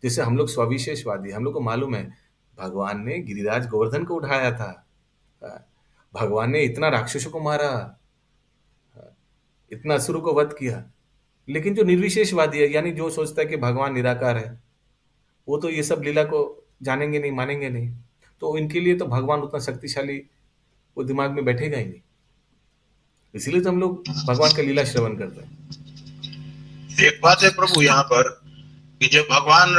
जैसे हम लोग स्वविशेषवादी, हम लोग को मालूम है भगवान ने गिरिराज गोवर्धन को उठाया था, भगवान ने इतना राक्षसों को मारा, इतना असुरों को वध किया। लेकिन जो निर्विशेषवादी है, यानी जो सोचता है कि भगवान निराकार है, वो तो ये सब लीला को जानेंगे नहीं, मानेंगे नहीं। तो इनके लिए तो भगवान उतना शक्तिशाली वो दिमाग में बैठेगा ही नहीं। इसीलिए तो हम लोग भगवान का लीला श्रवण करते हैं। एक बात है प्रभु यहाँ पर कि जब भगवान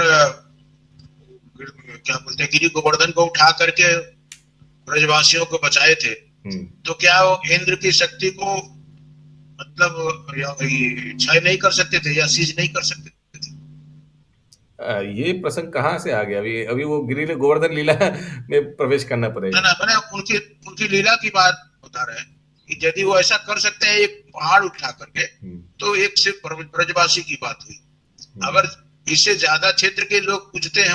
क्या बोलते हैं, गिरि गोवर्धन को उठा करके ब्रजवासियों को बचाए थे, तो क्या वो इंद्र की शक्ति को मतलब क्षय नहीं कर सकते थे या सीज नहीं कर सकते थे? ये प्रसंग कहाँ से आ गया? अभी वो गिरि गोवर्धन लीला में प्रवेश करना पड़ेगा ना। मैंने उनकी लीला की बात बता रहे हैं कि यदि वो ऐसा कर सकते हैं एक पहाड़ उठा करके, तो एक सिर्फ ब्रजवासी की बात हुई। अगर इससे ज्यादा क्षेत्र के लोग पूजते हैं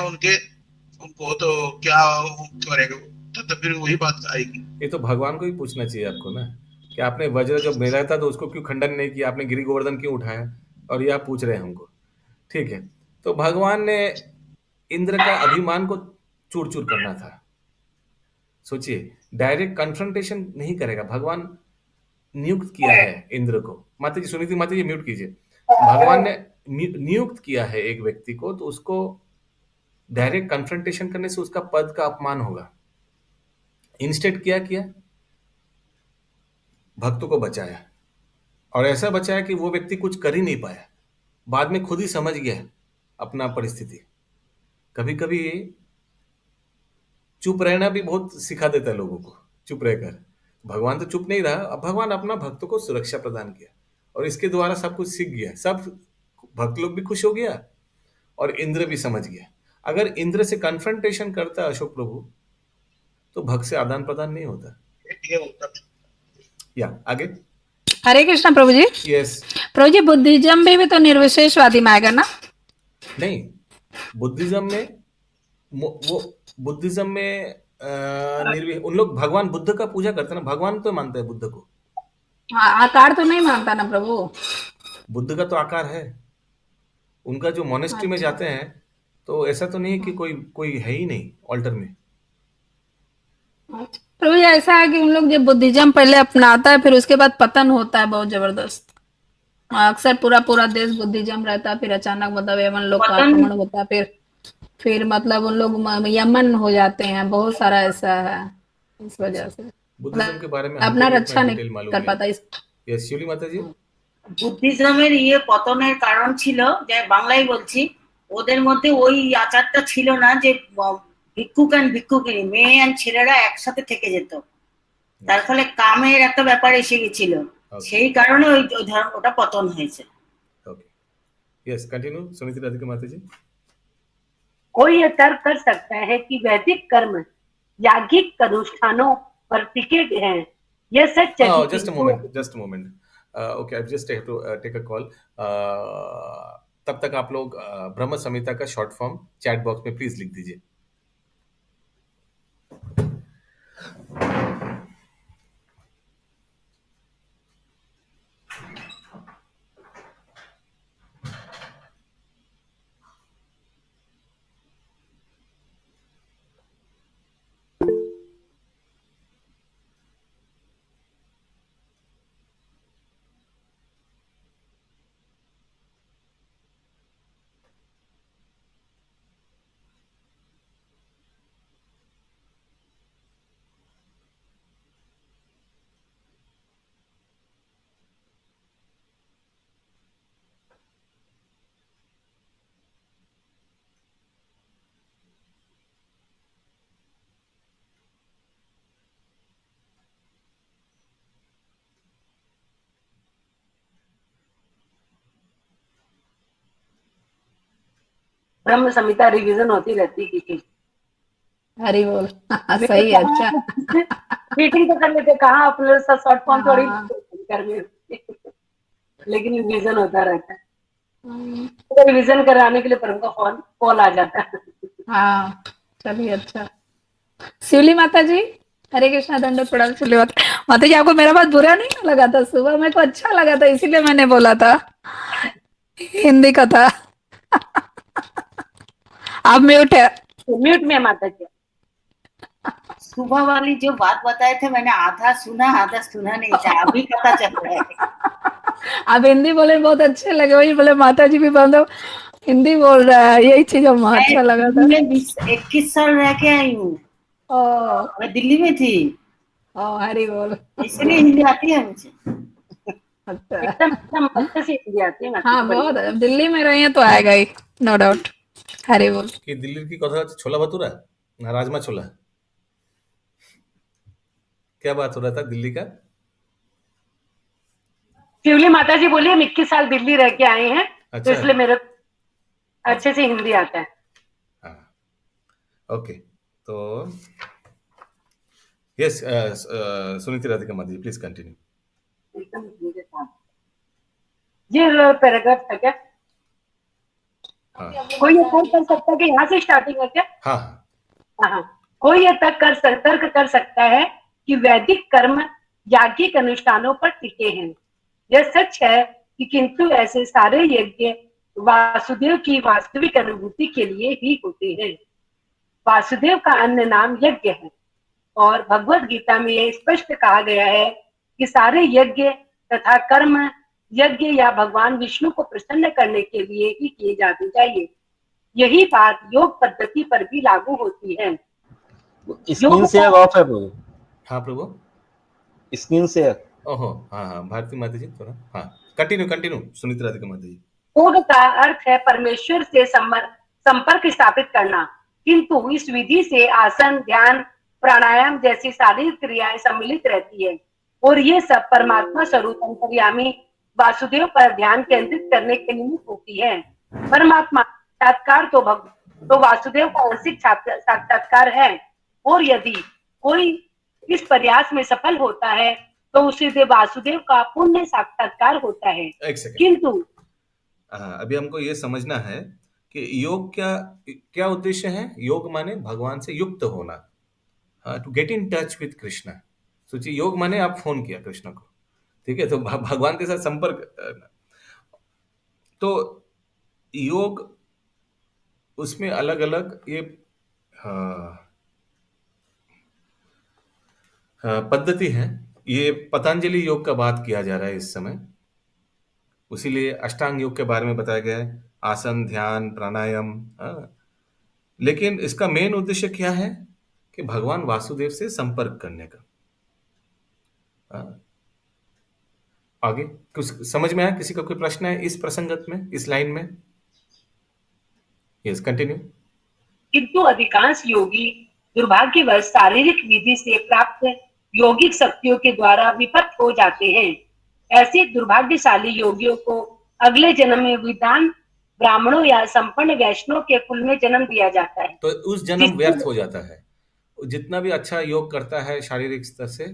उनको तो क्या करेगा? तो फिर वही बात आएगी। ये तो भगवान को ही पूछना चाहिए आपको ना, कि आपने वज्र जब मिला था तो उसको क्यों खंडन नहीं किया, आपने गिरि गोवर्धन क्यों उठाया, और ये आप पूछ रहे हैं हमको। ठीक है, तो भगवान ने इंद्र का अभिमान को चूर चूर करना था। सोचिए, डायरेक्ट कन्फ्रंटेशन नहीं करेगा, भगवान नियुक्त किया है इंद्र को। माता जी, सुनीति माता जी म्यूट कीजिए। भगवान ने नियुक्त किया है एक व्यक्ति को, तो उसको डायरेक्ट कन्फ्रंटेशन करने से उसका पद का अपमान होगा। इंस्टेड क्या किया? भक्तों को बचाया, और ऐसा बचाया कि वो व्यक्ति कुछ कर ही नहीं पाया, बाद में खुद ही समझ गया अपना परिस्थिति। कभी कभी चुप रहना भी बहुत सिखा देता है लोगों को, चुप रहकर। भगवान तो चुप नहीं रहा, अब भगवान अपना भक्तों को सुरक्षा प्रदान किया, और इसके द्वारा सब कुछ सीख गया, सब भक्त लोग भी खुश हो गया और इंद्र भी समझ गया। अगर इंद्र से कन्फ्रंटेशन करता अशोक प्रभु, तो भक्त से आदान प्रदान नहीं होता। या आगे। हरे कृष्ण प्रभु जी। यस प्रभु जी, बुद्धिज्म में भी तो निर्विशेषवादी में आएगा ना? नहीं, बुद्धिज्म में उन लोग भगवान बुद्ध का पूजा करते हैं ना, भगवान तो मानते हैं बुद्ध को। आकार तो नहीं मानता ना प्रभु? बुद्ध का तो आकार है, उनका जो मोनेस्ट्री में जाते हैं तो ऐसा तो नहीं है कि कोई है ही नहीं ऑल्टर में। प्रभु जी, ऐसा है कि उन लोग जब बुद्धिज्म पहले अपनाता है, फिर उसके बाद पतन होता है बहुत जबरदस्त। अक्सर पूरा देश बुद्धिज्म रहता है, फिर अचानक मतलब यमन लोग का आक्रमण होता है, फिर मतलब उन लोग यमन हो जाते हैं। बहुत सारा ऐसा है, इस वजह से बुद्धिज्म के बारे में अपना रक्षा नहीं कर पाता। यस शिवली माता जी। বুদ্ধিজমের ইয়ে পতনের কারণ ছিল, যে বাংলায় বলছি, ওদের মধ্যে ওই আচারটা ছিল না যে ভিক্ষুক এন্ড ভিক্ষুকিনী, মেয়ে এন্ড ছেলেরা একসাথে থেকে যেত। তার ফলে কামের একটা ব্যাপার এসে গেছিল, সেই কারণে ওই ওই ধর্ম ওটা পতন হয়েছে। यस कंटिन्यू सुनीति राधिका माता जी। कोई ये तर्क कर सकता है कि वैदिक कर्म याज्ञिक अनुष्ठानों पर टिके हैं, यह सच है कि just a moment okay I just have to take a call तब तक आप लोग ब्रह्म संहिता का शॉर्ट फॉर्म चैट बॉक्स में प्लीज लिख दीजिए। ब्रह्म संहिता रिवीजन होती रहती है। हरी बोल सही है। अच्छा मीटिंग तो कर लेते, कहाँ अपने शॉर्ट फॉर्म थोड़ी करनी होती है, लेकिन रिवीजन होता रहता है। तो रिवीजन कराने के लिए प्रभु का फोन कॉल आ जाता है। हाँ चलिए अच्छा। शिवली माता जी हरे कृष्णा दंडवत प्रणाम। शिवली माता जी आपको मेरा बात बुरा नहीं लगा था? सुबह मेरे को अच्छा लगा था इसीलिए मैंने बोला था, हिंदी का था। आप म्यूट है। म्यूट में माता जी। सुबह वाली जो बात बताए थे मैंने आधा सुना नहीं था, अभी पता चल रहा है। आप हिंदी बोले बहुत अच्छे लगे, वही बोले माता जी भी मतलब हिंदी बोल रहा है, यही चीज हमको अच्छा लगा था। मैं 21 साल रह के आई हूँ, मैं दिल्ली में थी। हरी बोल, इसलिए हिंदी आती है मुझे। अच्छा एकदम अच्छे से हिंदी आती है। हाँ बहुत, दिल्ली में रही है तो आएगा ही नो डाउट। हरी बोल। कि दिल्ली की कथा छोला भटूरा ना राजमा छोला, क्या बात हो रहा था दिल्ली का? शिवली माता जी बोली हम 21 साल दिल्ली रह के आए हैं। अच्छा। तो इसलिए मेरे अच्छे से हिंदी आता है। ओके तो यस सुनीति राधिका माता जी प्लीज कंटिन्यू। ये पैराग्राफ था क्या? कोई ये तर्क कर सकता है कि यहाँ से स्टार्टिंग है क्या? हाँ। कोई ये तर्क कर सकता है कि वैदिक कर्म याज्ञिक अनुष्ठानों पर टिके हैं, यह सच है कि किंतु ऐसे सारे यज्ञ वासुदेव की वास्तविक अनुभूति के लिए ही होते हैं। वासुदेव का अन्य नाम यज्ञ है और भगवत गीता में यह स्पष्ट कहा गया है कि सारे यज्ञ तथा कर्म यज्ञ या भगवान विष्णु को प्रसन्न करने के लिए ही किए जाने चाहिए। यही बात योग पद्धति पर भी लागू होती है। स्क्रीन शेयर ऑफ है प्रभु। हाँ प्रभु स्क्रीन शेयर। ओहो हाँ भारती माता जी थोड़ा हाँ कंटिन्यू सुनीति राधिका माता जी। योग का अर्थ है परमेश्वर से संपर्क स्थापित करना, किंतु इस विधि से आसन ध्यान प्राणायाम जैसी शारीरिक क्रियाएं सम्मिलित रहती है और ये सब परमात्मा स्वरूप अंतर्यामी वासुदेव पर ध्यान केंद्रित करने के निमित्त होती है। परमात्मा साक्षात्कार तो वासुदेव का आंशिक साक्षात्कार है और यदि कोई इस प्रयास में सफल होता है तो उसे वासुदेव का पुण्य साक्षात्कार होता है। किंतु अभी हमको ये समझना है कि योग क्या उद्देश्य है। योग माने भगवान से युक्त होना, to get in touch with Krishna. सोचिए योग माने आप फोन किया कृष्ण को, ठीक है, तो भगवान के साथ संपर्क। तो योग उसमें अलग अलग ये पद्धति है। ये पतंजलि योग का बात किया जा रहा है इस समय, उसीलिए अष्टांग योग के बारे में बताया गया है, आसन ध्यान प्राणायाम। लेकिन इसका मेन उद्देश्य क्या है कि भगवान वासुदेव से संपर्क करने का। आगे कुछ समझ में आया? किसी का कोई प्रश्न है इस प्रसंगत में, इस लाइन में? Yes continue. किंतु अधिकांश योगी दुर्भाग्यवश शारीरिक विधि से प्राप्त योगिक शक्तियों के द्वारा विपत्त हो जाते हैं। ऐसे दुर्भाग्यशाली योगियों को अगले जन्म में विद्वान ब्राह्मणों या संपन्न वैष्णव के कुल में जन्म दिया जाता है। तो उस जन्म व्यर्थ हो जाता है, जितना भी अच्छा योग करता है शारीरिक स्तर से,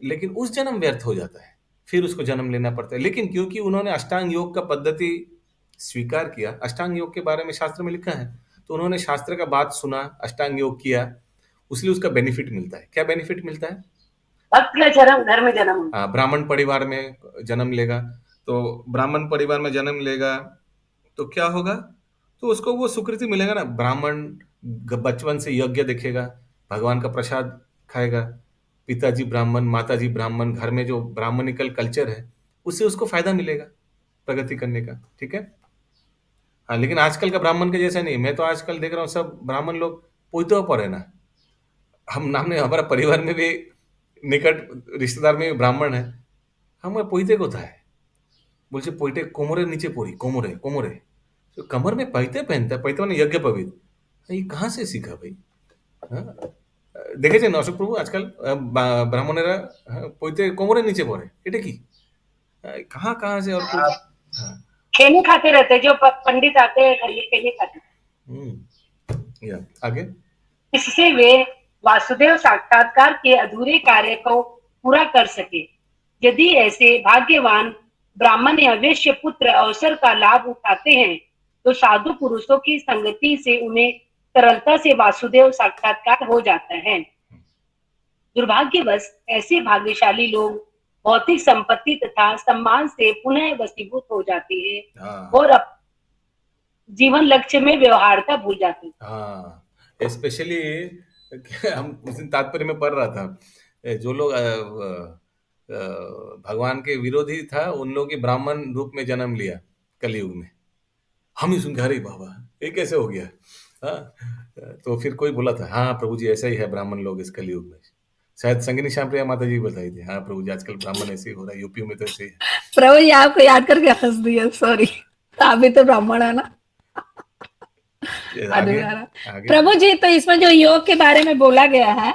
लेकिन उस जन्म व्यर्थ हो जाता है, फिर उसको जन्म लेना पड़ता है। लेकिन क्योंकि उन्होंने अष्टांग योग का पद्धति स्वीकार किया, अष्टांग योग के बारे में शास्त्र में लिखा है, तो उन्होंने शास्त्र का बात सुना, अष्टांग योग किया, उसलिए उसका बेनिफिट मिलता है। क्या बेनिफिट मिलता है? भक्त का जन्म घर में जन्म। हाँ, ब्राह्मण परिवार में जन्म लेगा, तो ब्राह्मण परिवार में जन्म लेगा तो क्या होगा? तो उसको वो सुकृति मिलेगा ना। ब्राह्मण बचपन से यज्ञ देखेगा, भगवान का प्रसाद खाएगा, पिताजी ब्राह्मण, माताजी ब्राह्मण, घर में जो ब्राह्मणिकल कल्चर है उससे उसको फायदा मिलेगा प्रगति करने का। ठीक है। हाँ, लेकिन आजकल का ब्राह्मण के जैसा नहीं। मैं तो आजकल देख रहा हूँ सब ब्राह्मण लोग पोइतो पर है ना। हमने हमारा परिवार में भी निकट रिश्तेदार में भी ब्राह्मण है, हमारे पोइते को था है, बोलते पोइटे कोमरे नीचे पोरी, कोमरे कोमरे, तो कमर में पैते पहनता है, पैते मैंने यज्ञ पवित, ये कहाँ से सीखा भाई? हाँ, देखे छे अशोक प्रभु आजकल ब्राह्मणेरा पोइते कोमरे नीचे पड़े, एटे की कहाँ से और कुछ खेने खाते रहते, जो पंडित आते हैं घर ये खेने खाते। या आगे, इससे वे वासुदेव साक्षात्कार के अधूरे कार्य को पूरा कर सके। यदि ऐसे भाग्यवान ब्राह्मण या वैश्य पुत्र अवसर का लाभ उठाते हैं तो साधु पुरुषों की संगति से उन्हें सरलता से वासुदेव साक्षात्कार हो जाता है। दुर्भाग्यवश ऐसे भाग्यशाली लोग भौतिक संपत्ति तथा सम्मान से पुनः वशीभूत हो जाते हैं और अब जीवन लक्ष्य में व्यवहारता भूल जाते हैं। हाँ, स्पेशली हम उस दिन तात्पर्य में पढ़ रहा था, जो लोग भगवान के विरोधी था उन लोग ब्राह्मण रूप में जन्म लिया कलयुग में। हम ही सुन रहे बाबा ये कैसे हो गया? हाँ, तो फिर कोई बोला था, हाँ प्रभु जी ऐसा ही है ब्राह्मण लोग इस कलयुग में। शायद संगिनी श्यामप्रिया माता जी बताई थी, हाँ प्रभु जी आजकल ब्राह्मण ऐसे ही हो रहा है, यूपी में तो ऐसे ही है। प्रभु जी आपको याद करके हंस दिया, सॉरी, अभी तो ब्राह्मण है ना। प्रभु जी, तो इसमें जो योग के बारे में बोला गया है,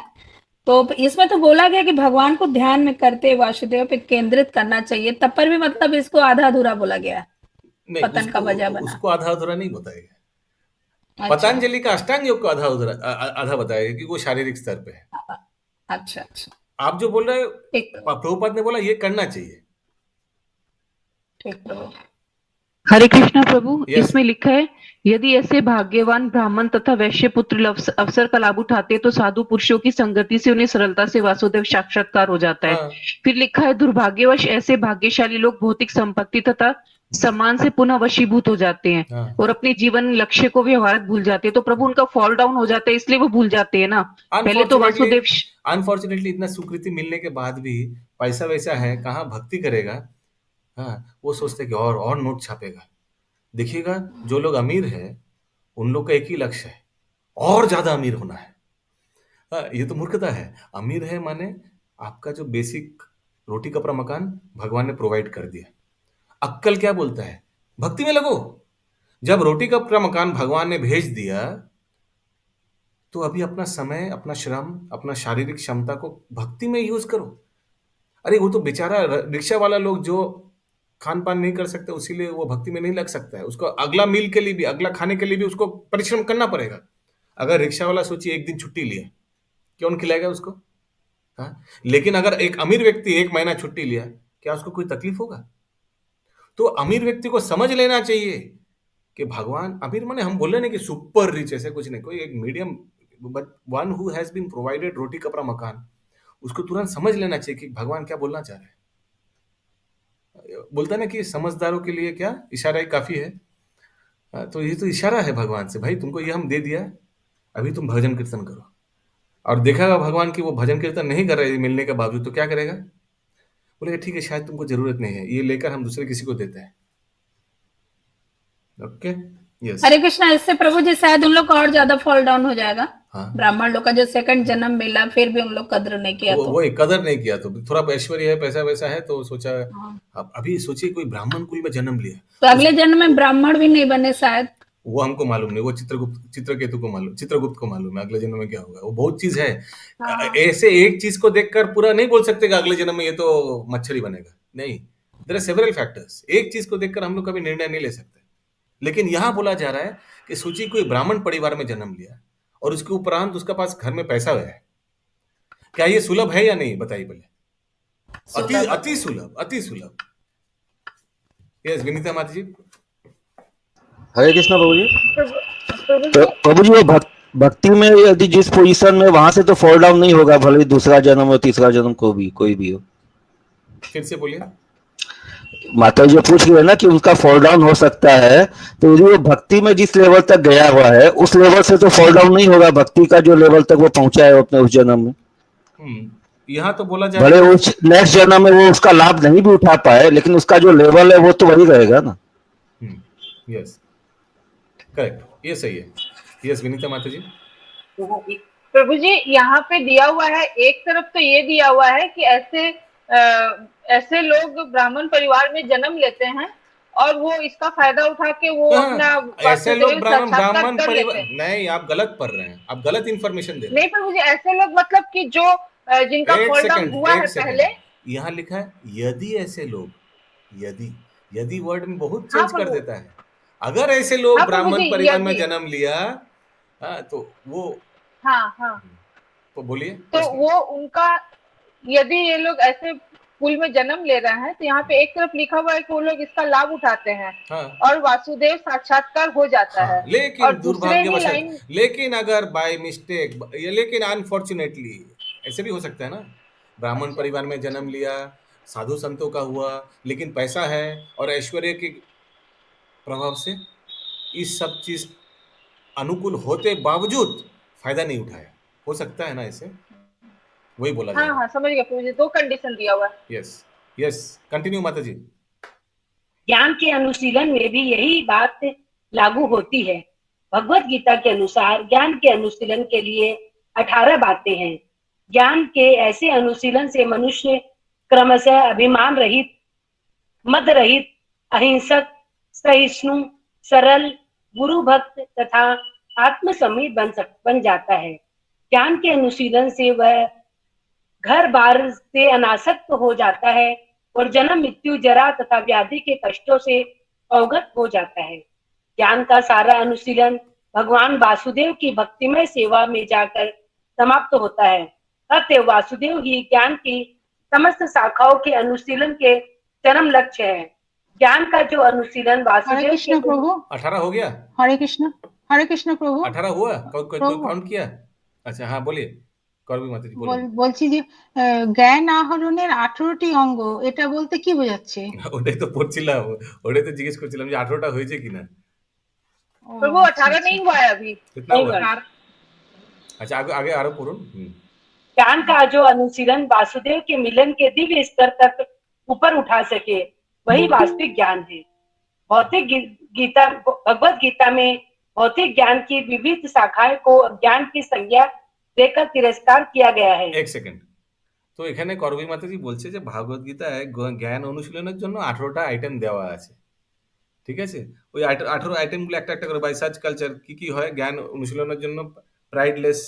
तो इसमें तो बोला गया कि भगवान को ध्यान में करते वासुदेव पे केंद्रित करना चाहिए, तब पर भी मतलब इसको आधा अधूरा बोला गया, पतन का वजह बना। उसको आधा अधूरा नहीं बताएगा। अच्छा। पतंजलि का अष्टांग योग को आधा बताएगा कि वो शारीरिक स्तर पे है। अच्छा अच्छा, आप जो बोल रहे हो प्रभुपाद ने बोला ये करना चाहिए। ठीक। हरे कृष्णा प्रभु, इसमें लिखा है यदि ऐसे भाग्यवान ब्राह्मण तथा वैश्य पुत्र अवसर का लाभ उठाते तो साधु पुरुषों की संगति से उन्हें सरलता से वासुदेव साक्षात्कार हो जाता है। फिर लिखा है दुर्भाग्यवश ऐसे भाग्यशाली लोग भौतिक संपत्ति तथा सम्मान से पुनः वशीभूत हो जाते हैं और अपने जीवन लक्ष्य को व्यवहार भूल जाते हैं। तो प्रभु उनका फॉल डाउन हो जाता है, इसलिए वो भूल जाते हैं ना। पहले तो वासुदेव, अनफॉर्चुनेटली इतना स्वीकृति मिलने के बाद भी पैसा वैसा है, कहाँ भक्ति करेगा। हाँ, वो सोचते कि और नोट छापेगा। देखिएगा जो लोग अमीर है उन लोग का एक ही लक्ष्य है, और ज्यादा अमीर होना है। ये तो मूर्खता है। अमीर है माने आपका जो बेसिक रोटी कपड़ा मकान भगवान ने प्रोवाइड कर दिया। अक्कल क्या बोलता है? भक्ति में लगो। जब रोटी कपड़ा मकान भगवान ने भेज दिया तो अभी अपना समय, अपना श्रम, अपना शारीरिक क्षमता को भक्ति में यूज करो। अरे वो तो बेचारा रिक्शा वाला लोग जो खान पान नहीं कर सकते, उसीलिए वो भक्ति में नहीं लग सकता है। उसको अगला मील के लिए भी, अगला खाने के लिए भी उसको परिश्रम करना पड़ेगा। अगर रिक्शा वाला सोचिए एक दिन छुट्टी लिया, कौन खिलाएगा उसको? हाँ, लेकिन अगर एक अमीर व्यक्ति 1 महीना छुट्टी लिया, क्या उसको कोई तकलीफ होगा? तो अमीर व्यक्ति को समझ लेना चाहिए कि भगवान, अमीर माने हम बोल रहे नहीं कि सुपर रिच, ऐसे कुछ नहीं, कोई एक medium, but one who has been provided roti kapda makaan, उसको तुरंत समझ लेना चाहिए कि भगवान क्या बोलना चाह रहे हैं। बोलता है ना कि समझदारों के लिए क्या इशारा ही काफी है। तो ये तो इशारा है भगवान से, भाई तुमको ये हम दे दिया, अभी तुम भजन कीर्तन करो। और देखा भगवान की वो भजन कीर्तन नहीं कर रहे मिलने के बावजूद, तो क्या करेगा? बोलेगा ठीक है, शायद तुमको जरूरत नहीं है, ये लेकर हम दूसरे किसी को देते हैं। Okay, yes. हरे कृष्णा, इससे प्रभु जी शायद उन लोग का और ज्यादा फॉल डाउन हो जाएगा। हाँ? ब्राह्मण लोग का जो सेकंड जन्म मिला, फिर भी उन लोग कदर नहीं किया। वही कदर नहीं किया, तो थोड़ा ऐश्वर्य है, पैसा वैसा है, तो सोचा। हाँ। अभी सोचिए कोई ब्राह्मण कुल में जन्म लिया, तो अगले जन्म में ब्राह्मण भी नहीं बने शायद, वो हमको मालूम नहीं, वो चित्रकेतु को मालूम, चित्रगुप्त को मालूम है अगले जन्म में क्या होगा। वो बहुत चीज है। ऐसे एक चीज को देखकर पूरा नहीं बोल सकते कि अगले जन्म में ये तो मच्छरी बनेगा, नहीं। There are several factors. एक चीज को देखकर हम लोग कभी निर्णय नहीं ले सकते। लेकिन यहाँ बोला जा रहा है कि सूची कोई ब्राह्मण परिवार में जन्म लिया और उसके उपरांत उसके पास घर में पैसा है। क्या ये सुलभ है या नहीं, बताइए पहले। अति सुलभ, अति सुलभ। यस विनीता माता जी। हरे कृष्णा प्रभु जी। तो प्रभु जी, वो भक्ति में यदि जिस पोजीशन में, वहां से तो फॉल डाउन नहीं होगा, भले दूसरा जन्म और तीसरा जन्म को भी कोई भी हो। फिर से बोलिए। माता जी जो पूछ रही है ना कि उनका फॉल डाउन हो सकता है, तो यदि वो भक्ति में जिस लेवल तक गया हुआ है उस लेवल से तो फॉल डाउन नहीं होगा, भक्ति का जो लेवल तक वो पहुंचा है अपने उस जन्म में। यहाँ तो बोला जाए भले उस नेक्स्ट जन्म में वो उसका लाभ नहीं भी उठा पाए, लेकिन उसका जो लेवल है वो तो वही रहेगा ना। यस करेक्ट, ये सही है। यस विनीता माता जी। प्रभु जी यहाँ पे दिया हुआ है, एक तरफ तो ये दिया हुआ है कि ऐसे लोग ब्राह्मण परिवार में जन्म लेते हैं और वो इसका फायदा उठा के वो अपना ऐसे लोग ब्राह्मण कर परिवार लेते हैं। नहीं, आप गलत पढ़ रहे हैं, आप गलत इंफॉर्मेशन दे रहे हैं। नहीं प्रभु जी, ऐसे लोग मतलब कि जो जिनका फॉल डाउन हुआ है पहले। यहाँ लिखा है यदि ऐसे लोग, यदि वर्ड में बहुत चेंज कर देता है। अगर ऐसे लोग ब्राह्मण परिवार में जन्म लिया तो वो तो बोलिए। तो वो उनका, यदि ये लोग ऐसे कुल में जन्म ले रहे हैं तो यहाँ पे एक तरफ लिखा हुआ है कि वो लोग इसका लाभ उठाते हैं और वासुदेव साक्षात्कार हो जाता है। लेकिन दुर्भाग्यवश, लेकिन अगर बाय मिस्टेक, लेकिन अनफॉर्चुनेटली ऐसे भी हो सकता है ना, ब्राह्मण परिवार में जन्म लिया, साधु संतों का हुआ, लेकिन पैसा है और ऐश्वर्य के प्रभाव से इस सब चीज अनुकूल होते बावजूद फायदा नहीं उठाया। हो सकता है ना ऐसे, वही बोला जाए। हाँ समझ गया प्रभु जी, दो कंडीशन दिया हुआ है। यस कंटिन्यू माता जी। ज्ञान के अनुशीलन में भी यही बात लागू होती है। भगवत गीता के अनुसार ज्ञान के अनुशीलन के लिए 18 बातें हैं। ज्ञान के ऐसे अनुशीलन से मनुष्य क्रमशः अभिमान रहित, मद रहित, अहिंसक, सहिष्णु, सरल, गुरु भक्त तथा आत्मसम्मित बन जाता है। ज्ञान के अनुशीलन से वह घर बार से अनासक्त हो जाता है और जन्म, मृत्यु, जरा तथा व्याधि के कष्टों से अवगत हो जाता है। ज्ञान का सारा अनुशीलन भगवान वासुदेव की भक्तिमय सेवा में जाकर समाप्त होता है। अतः वासुदेव ही ज्ञान की समस्त शाखाओं के अनुशीलन के चरम लक्ष्य है। ज्ञान का जो अनुशीलन वासुदेव के प्रभु 18 हो गया। हरे कृष्ण प्रभु 18 हुआ, कोई काउंट किया? अच्छा हाँ बोलिए করবি মাতাজি বলুন। বলছি যে জ্ঞান আহরণের 18টি অঙ্গ, এটা বলতে কি বোঝাচ্ছে? ওটাই তো পড়ছিলাম, ওটাই তো জিজ্ঞেস করছিলাম যে 18টা হয়েছে কিনা। प्रभु 18 नहीं हुआ है अभी। कितना हुआ? अच्छा आगे आरो पढ़ुन। ज्ञान का जो अनुशीलन वासुदेव के मिलन के दिव्य स्तर तक ऊपर उठा सके वही वास्तविक ज्ञान है। भौतिक गीता, भगवत गीता में भौतिक ज्ञान की विविध शाखाएं को ज्ञान की संज्ञा देकर तिरस्कार किया गया है। एक सेकंड, তো এখানে করবি মাতাজি বলছে যে ভাগবত গীতায় জ্ঞান অনুশীলনের জন্য 18টা আইটেম দেওয়া আছে। ঠিক আছে, ওই 18 আইটেমগুলো একটা একটা করে বাই সার্চ কালচার কি কি হয় জ্ঞান অনুশীলনের জন্য প্রাইডলেস,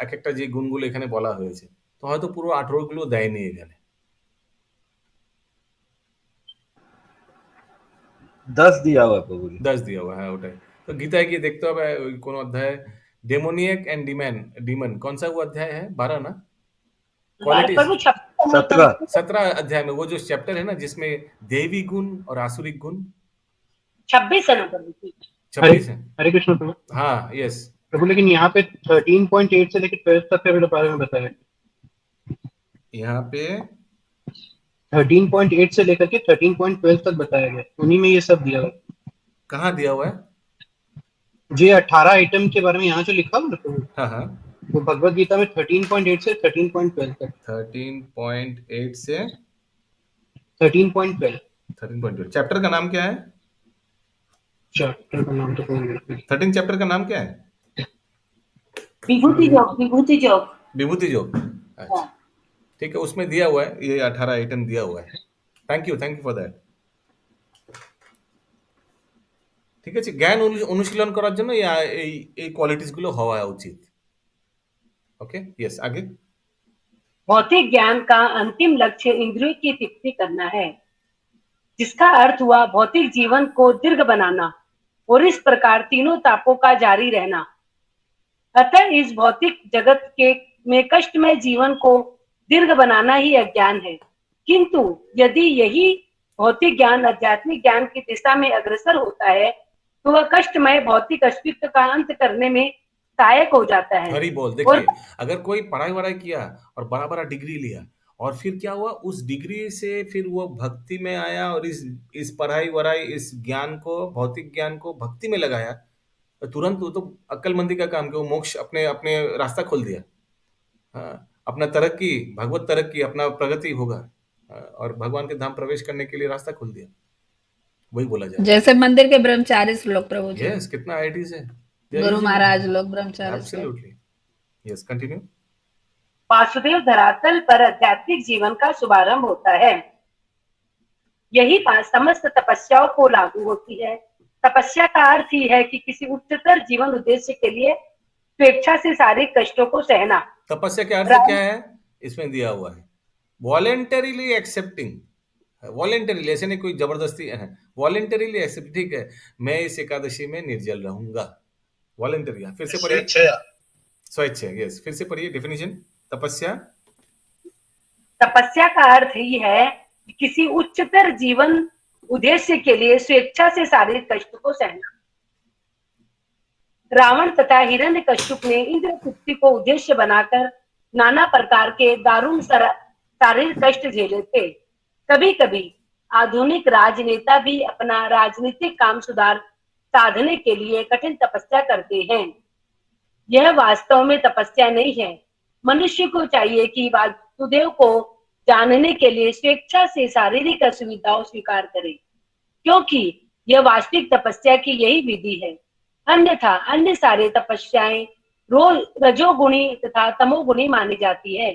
এক একটা যে গুণগুলো এখানে বলা হয়েছে, তো হয়তো পুরো 18 গুলো দেয়নি এখানে। 10 दिया हुआ प्रभु जी। 10 दिया हुआ है ওটাই। তো গীতায় গিয়ে দেখতে হবে ওই কোন অধ্যায় डेमोनियक एंड डीमन कौन सा वो अध्याय है? 12 ना? क्वालिटीज 17 अध्याय में वो जो चैप्टर है ना जिसमें देवी गुण और आसुरिक गुण 26 नंबर 26 है। हरे कृष्ण प्रभु। हाँ यस प्रभु, लेकिन यहाँ पे 13.8 से लेकर 12 तक के बारे में बताया। यहाँ पे 13.8 से लेकर के 13.12 तक बताया गया, उन्हीं में ये सब दिया हुआ है। कहाँ दिया हुआ है? जी 18 आइटम के बारे में यहाँ जो लिखा हुआ है हाँ वो भगवत गीता में 13.8 से 13.12 तक। 13.8 से 13.12 चैप्टर का नाम क्या है? चैप्टर का नाम तो 13 चैप्टर का नाम क्या है? विभूति योग। विभूति योग। विभूति योग। अच्छा ठीक है, उसमें दिया हुआ है ये 18 आइटम दिया हुआ है। Thank you for that. ঠিক আছে, জ্ঞান অনুশীলন করার জন্য এই কোয়ালিটিস গুলো হওয়া উচিত। ओके यस आगे। भौतिक ज्ञान का अंतिम लक्ष्य इंद्रियों की तृप्ति करना है, जिसका अर्थ हुआ भौतिक जीवन को दीर्घ बनाना और इस प्रकार तीनों तापों का जारी रहना। अतः इस भौतिक जगत के में कष्टमय जीवन को दीर्घ बनाना ही अज्ञान है। किंतु यदि यही भौतिक ज्ञान आध्यात्मिक ज्ञान की दिशा में अग्रसर होता है तो वह कष्टमय भौतिक अस्तित्व का अंत करने में सहायक हो जाता है। हरी बोल। देखिए, अगर कोई पढ़ाई वढ़ाई किया और बड़ा बड़ा डिग्री लिया और फिर क्या हुआ, उस डिग्री से फिर वो भक्ति में आया और इस पढ़ाई वढ़ाई इस ज्ञान को, भौतिक ज्ञान को भक्ति में लगाया, तो तुरंत वो तो अक्लमंदी का काम किया, वो मोक्ष अपने अपने रास्ता खोल दिया। हाँ, अपना तरक्की, भगवत तरक्की, अपना प्रगति होगा और भगवान के धाम प्रवेश करने के लिए रास्ता खोल दिया। वही बोला जाए जैसे मंदिर के ब्रह्मचारी लोग प्रभु जी। यस, कितना आईटीज है, गुरु महाराज लोग ब्रह्मचारी। Absolutely yes, continue. वासुदेव धरातल पर आध्यात्मिक जीवन का शुभारंभ होता है। यही बात समस्त तपस्याओं को लागू होती है। तपस्या का अर्थ ही है कि किसी उच्चतर जीवन उद्देश्य के लिए स्वेच्छा से शारीरिक कष्टों को सहना। तपस्या का अर्थ क्या है, इसमें दिया हुआ है, वॉलेंटरीली एक्सेप्टिंग। वॉलेंटरीली, ऐसे नहीं कोई जबरदस्ती है, वॉलेंटरीली एक्सेप्ट। ठीक है, मैं इस एकादशी में निर्जल रहूंगा, वॉलेंटरी। फिर से पढ़िए, स्वेच्छा। यस, फिर से पढ़िए डेफिनेशन। तपस्या, तपस्या का अर्थ ही है कि किसी उच्चतर जीवन उद्देश्य के लिए स्वेच्छा से शारीरिक कष्ट को सहना। रावण तथा हिरण्यकश्यप ने इंद्र तृप्ति को उद्देश्य बनाकर नाना प्रकार के दारुण शारीरिक कष्ट झेले थे। कभी कभी आधुनिक राजनेता भी अपना राजनीतिक काम सुधार साधने के लिए कठिन तपस्या करते हैं। यह वास्तव में तपस्या नहीं है। मनुष्य को चाहिए कि वासुदेव को जानने के लिए स्वेच्छा से शारीरिक असुविधाओं स्वीकार करे, क्योंकि यह वास्तविक तपस्या की यही विधि है। अन्यथा अन्य सारे तपस्याएं रजोगुणी तथा तमोगुणी मानी जाती है।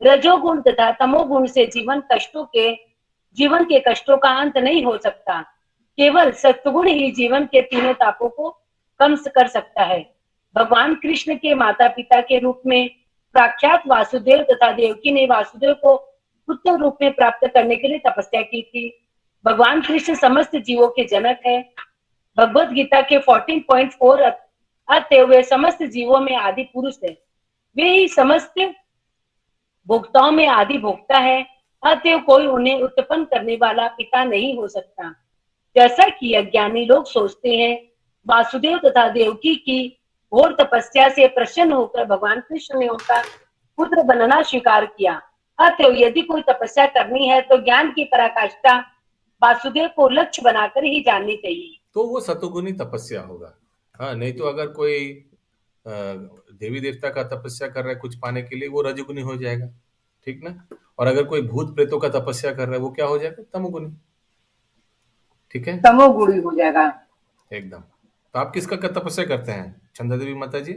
रजोगुण तथा तमोगुण से जीवन के कष्टों का अंत नहीं हो सकता। केवल सत्वगुण ही जीवन के तीनों तापों को कम कर सकता है। भगवान कृष्ण के माता पिता के रूप में प्रख्यात वासुदेव तथा देवकी ने वासुदेव को पुत्र रूप में प्राप्त करने के लिए तपस्या की थी। भगवान कृष्ण समस्त जीवों के जनक है। भगवत गीता के 14.4 अतएव वे समस्त जीवों में आदि पुरुष है। वे ही समस्त भोक्ताओं में आदि भोक्ता है। अतएव कोई उन्हें उत्पन्न करने वाला पिता नहीं हो सकता। जैसा कि अज्ञानी लोग सोचते हैं, वासुदेव तथा देवकी की घोर तपस्या से प्रसन्न होकर भगवान कृष्ण ने उनका पुत्र बनना स्वीकार किया। अतएव यदि कोई तपस्या करनी है तो ज्ञान की पराकाष्ठा वासुदेव को लक्ष्य बनाकर ही जाननी चाहिए। तो वो सतोगुणी तपस्या होगा। हाँ, नहीं तो अगर कोई देवी देवता का तपस्या कर रहा है कुछ पाने के लिए, वो रजोगुणी हो जाएगा, ठीक ना। और अगर कोई भूत प्रेतों का तपस्या कर रहा है, वो क्या हो जाएगा, तमोगुणी। ठीक है, तमोगुणी हो जाएगा एकदम। तो आप किसका तपस्या करते हैं, चंदा देवी माता जी?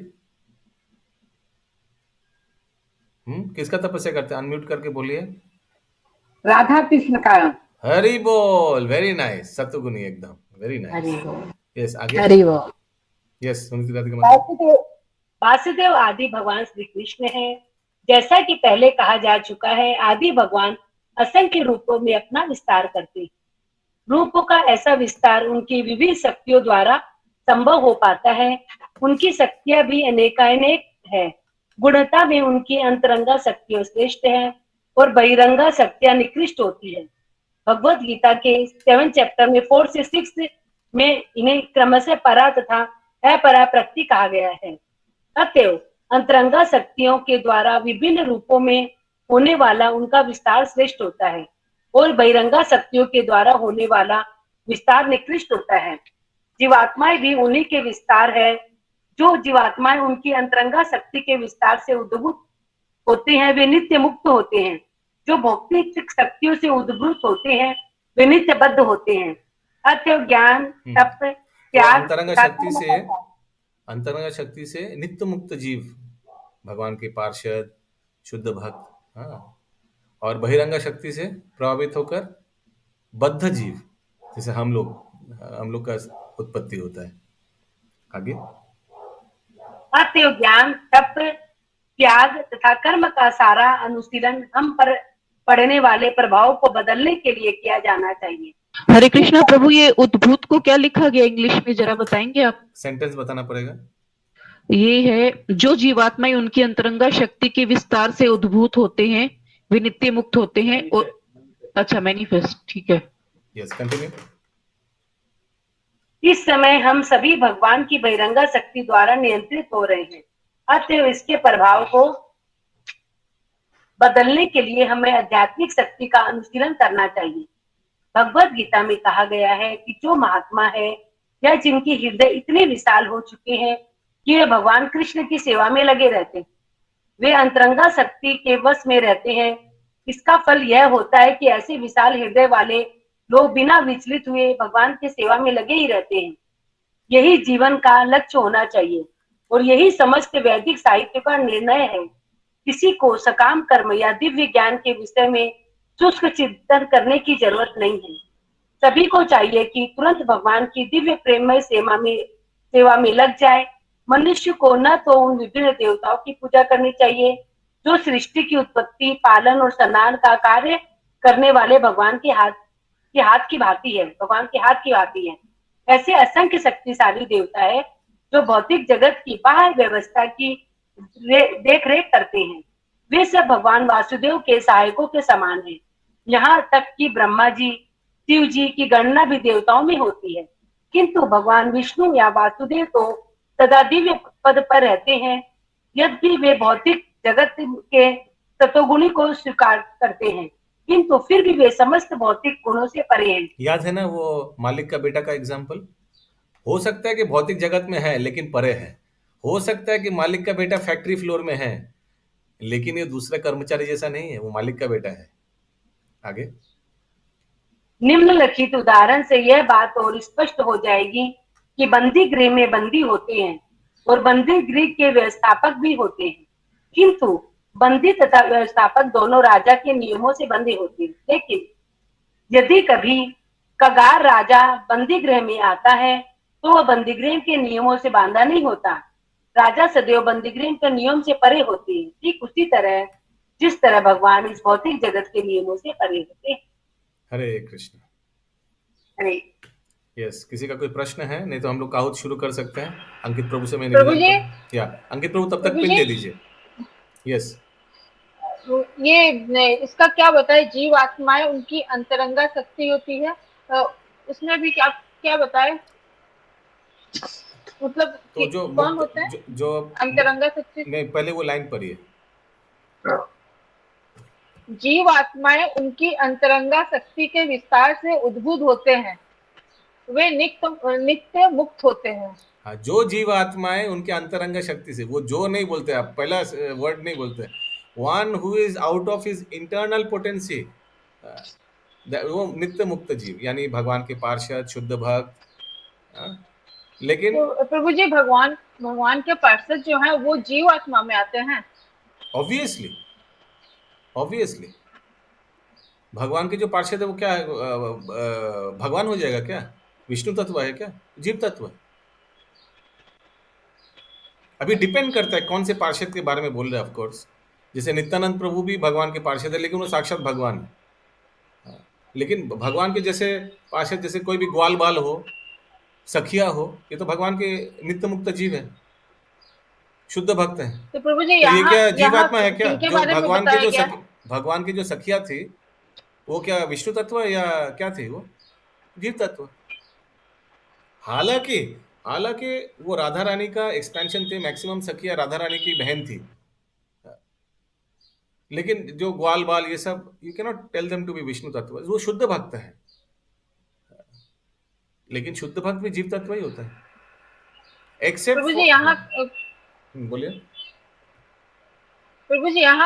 किसका तपस्या करते हैं? अनम्यूट करके बोलिए। राधा कृष्ण का। हरि बोल, वेरी नाइस, सतोगुणी एकदम, वेरी नाइस। यस, आगे। हरि बोल। यस, वासुदेव आदि भगवान श्री कृष्ण है। जैसा कि पहले कहा जा चुका है, आदि भगवान असंख्य रूपों में अपना विस्तार करते हैं। रूपों का ऐसा विस्तार उनकी विविध शक्तियों द्वारा संभव हो पाता है। उनकी शक्तियां भी अनेकानेक है। गुणता में उनकी अंतरंगा शक्तियां श्रेष्ठ है और बहिरंगा शक्तियां निकृष्ट होती है। भगवत गीता के 7 चैप्टर में 4 से 6 में इन्हें क्रमशः परा तथा अपरा प्रकृति कहा गया है। अतएव अंतरंगा शक्तियों के द्वारा विभिन्न रूपों में होने वाला उनका विस्तार श्रेष्ठ होता है और बहिरंगा शक्तियों के द्वारा होने वाला विस्तार निकृष्ट होता है। जीवात्माएं भी उन्हीं के विस्तार है। जो जीवात्माएं उनकी अंतरंगा शक्ति के विस्तार से उद्भूत होते हैं, वे नित्य मुक्त होते हैं। जो भौतिक शक्तियों से उद्भूत होते हैं, वे नित्य बद्ध होते हैं। अतएव ज्ञान, तप, त्याग, अंतरंगा शक्ति से नित्य मुक्त जीव, भगवान के पार्षद, शुद्ध भक्त, हाँ। और बहिरंगा शक्ति से प्रभावित होकर बद्ध जीव, जैसे हम लोग का उत्पत्ति होता है। आगे अतएव ज्ञान, तप, त्याग तथा कर्म का सारा अनुशीलन हम पर पड़ने वाले प्रभाव को बदलने के लिए किया जाना चाहिए। हरे कृष्णा प्रभु, ये उद्भूत को क्या लिखा गया इंग्लिश में, जरा बताएंगे आप? सेंटेंस बताना पड़ेगा। ये है, जो जीवात्माएं उनकी अंतरंगा शक्ति के विस्तार से उद्भूत होते हैं वे नित्य मुक्त होते हैं। और अच्छा, मैनिफेस्ट, ठीक है। Yes, continue. इस समय हम सभी भगवान की बहिरंगा शक्ति द्वारा नियंत्रित हो रहे हैं। अतः इसके प्रभाव को बदलने के लिए हमें आध्यात्मिक शक्ति का अनुशीलन करना चाहिए। भगवत गीता में कहा गया है कि जो महात्मा है या जिनके हृदय इतने विशाल हो चुके हैं कि वे भगवान कृष्ण की सेवा में लगे रहते हैं, वे अंतरंगा शक्ति के वश में रहते हैं। इसका फल यह होता है कि ऐसे विशाल हृदय वाले लोग बिना विचलित हुए भगवान की सेवा में लगे ही रहते हैं। यही जीवन का लक्ष्य होना चाहिए और यही समस्त वैदिक साहित्य का निर्णय है। किसी को सकाम कर्म या दिव्य ज्ञान के विषय में शुष्क चिंतन करने की जरूरत नहीं है। सभी को चाहिए कि तुरंत भगवान की दिव्य प्रेममय सेवा में लग जाए। मनुष्य को न तो उन विभिन्न देवताओं की पूजा करनी चाहिए जो सृष्टि की उत्पत्ति, पालन और संधान का कार्य करने वाले भगवान के हाथ की भांति है, भगवान के हाथ की भांति है। ऐसे असंख्य शक्तिशाली देवता है जो भौतिक जगत की बाह्य व्यवस्था की देख रेख करते हैं। वे सब भगवान वासुदेव के सहायकों के समान हैं। यहाँ तक कि ब्रह्मा जी, शिव जी की गणना भी देवताओं में होती है, किंतु भगवान विष्णु या वासुदेव तो सदा दिव्य पद पर रहते हैं। यद्यपि वे भौतिक जगत के सतोगुणी को स्वीकार करते हैं, किंतु फिर भी वे समस्त भौतिक गुणों से परे हैं। याद है ना वो मालिक का बेटा का एग्जाम्पल? हो सकता है कि भौतिक जगत में है लेकिन परे है। हो सकता है कि मालिक का बेटा फैक्ट्री फ्लोर में है लेकिन ये दूसरा कर्मचारी जैसा नहीं है, वो मालिक का बेटा है। आगे निम्नलिखित उदाहरण से यह बात और स्पष्ट हो जाएगी कि बंदी गृह में बंदी होते हैं और बंदी गृह के व्यवस्थापक भी होते हैं, किंतु बंदी तथा व्यवस्थापक दोनों राजा के नियमों से बंधे होते हैं। लेकिन यदि कभी कगार राजा बंदी गृह में आता है तो वह बंदी गृह के नियमों से बांधा नहीं होता। राजा सदैव बंदी गृह के नियम से परे होते हैं, ठीक उसी तरह जिस तरह भगवान इस भौतिक जगत के नियमों से परे होते हैं। हरे कृष्ण। हरे यस, किसी का कोई प्रश्न है? नहीं तो हम लोग काउच शुरू कर सकते हैं। अंकित प्रभु से मैं प्रभु जी, या अंकित प्रभु तब तक प्रभु पिन जी, दे दीजिए। यस, ये इसका क्या बताए? जीव आत्माएं उनकी अंतरंगा शक्ति होती है, उसमें भी क्या क्या बताए? मतलब तो जो कौन होता है जो अंतरंगा शक्ति? नहीं, पहले वो लाइन पढ़िए। जीव आत्माएं उनकी अंतरंगा शक्ति के विस्तार से उद्भूत होते हैं, वे नित्य मुक्त होते हैं। हाँ, जो जीव आत्माएं उनके अंतरंग शक्ति से, वो जो नहीं बोलते, आप पहला वर्ड नहीं बोलते, one who is out of his internal potency, वो नित्य मुक्त जीव, यानी भगवान के पार्षद, शुद्ध भक्त। लेकिन तो प्रभु जी, भगवान के पार्षद जो हैं वो जीव आत्मा में आते हैं। ऑब्वियसली भगवान के जो पार्षद है वो क्या है? भगवान हो जाएगा क्या? विष्णु तत्व है क्या? जीव तत्व है। अभी डिपेंड करता है कौन से पार्षद के बारे में बोल रहे हैं। ऑफ कोर्स जैसे नित्यानंद प्रभु भी भगवान के पार्षद है, लेकिन वो साक्षात भगवान है। लेकिन भगवान के जैसे पार्षद, जैसे कोई भी ग्वाल बाल हो, सखिया हो, ये तो भगवान के नित्य मुक्त जीव है, शुद्ध भक्त है। तो प्रभु जी, तो ये क्या जीवात्मा है क्या? जिनके जो बारे में भगवान की जो सखिया थी वो क्या विष्णु तत्व है या क्या थी? वो जीव तत्व। हालांकि वो राधा रानी का एक्सपेंशन थे, मैक्सिमम सखिया राधा रानी की बहन थी, लेकिन जो ग्वाल बाल ये सब, you can not tell them to be Vishnu tattva. वो शुद्ध भक्त है, लेकिन शुद्ध भक्त भी जीव तत्व ही होता है। एक्सेप्ट प्रभु जी यहाँ बोलिए। प्रभु जी यहाँ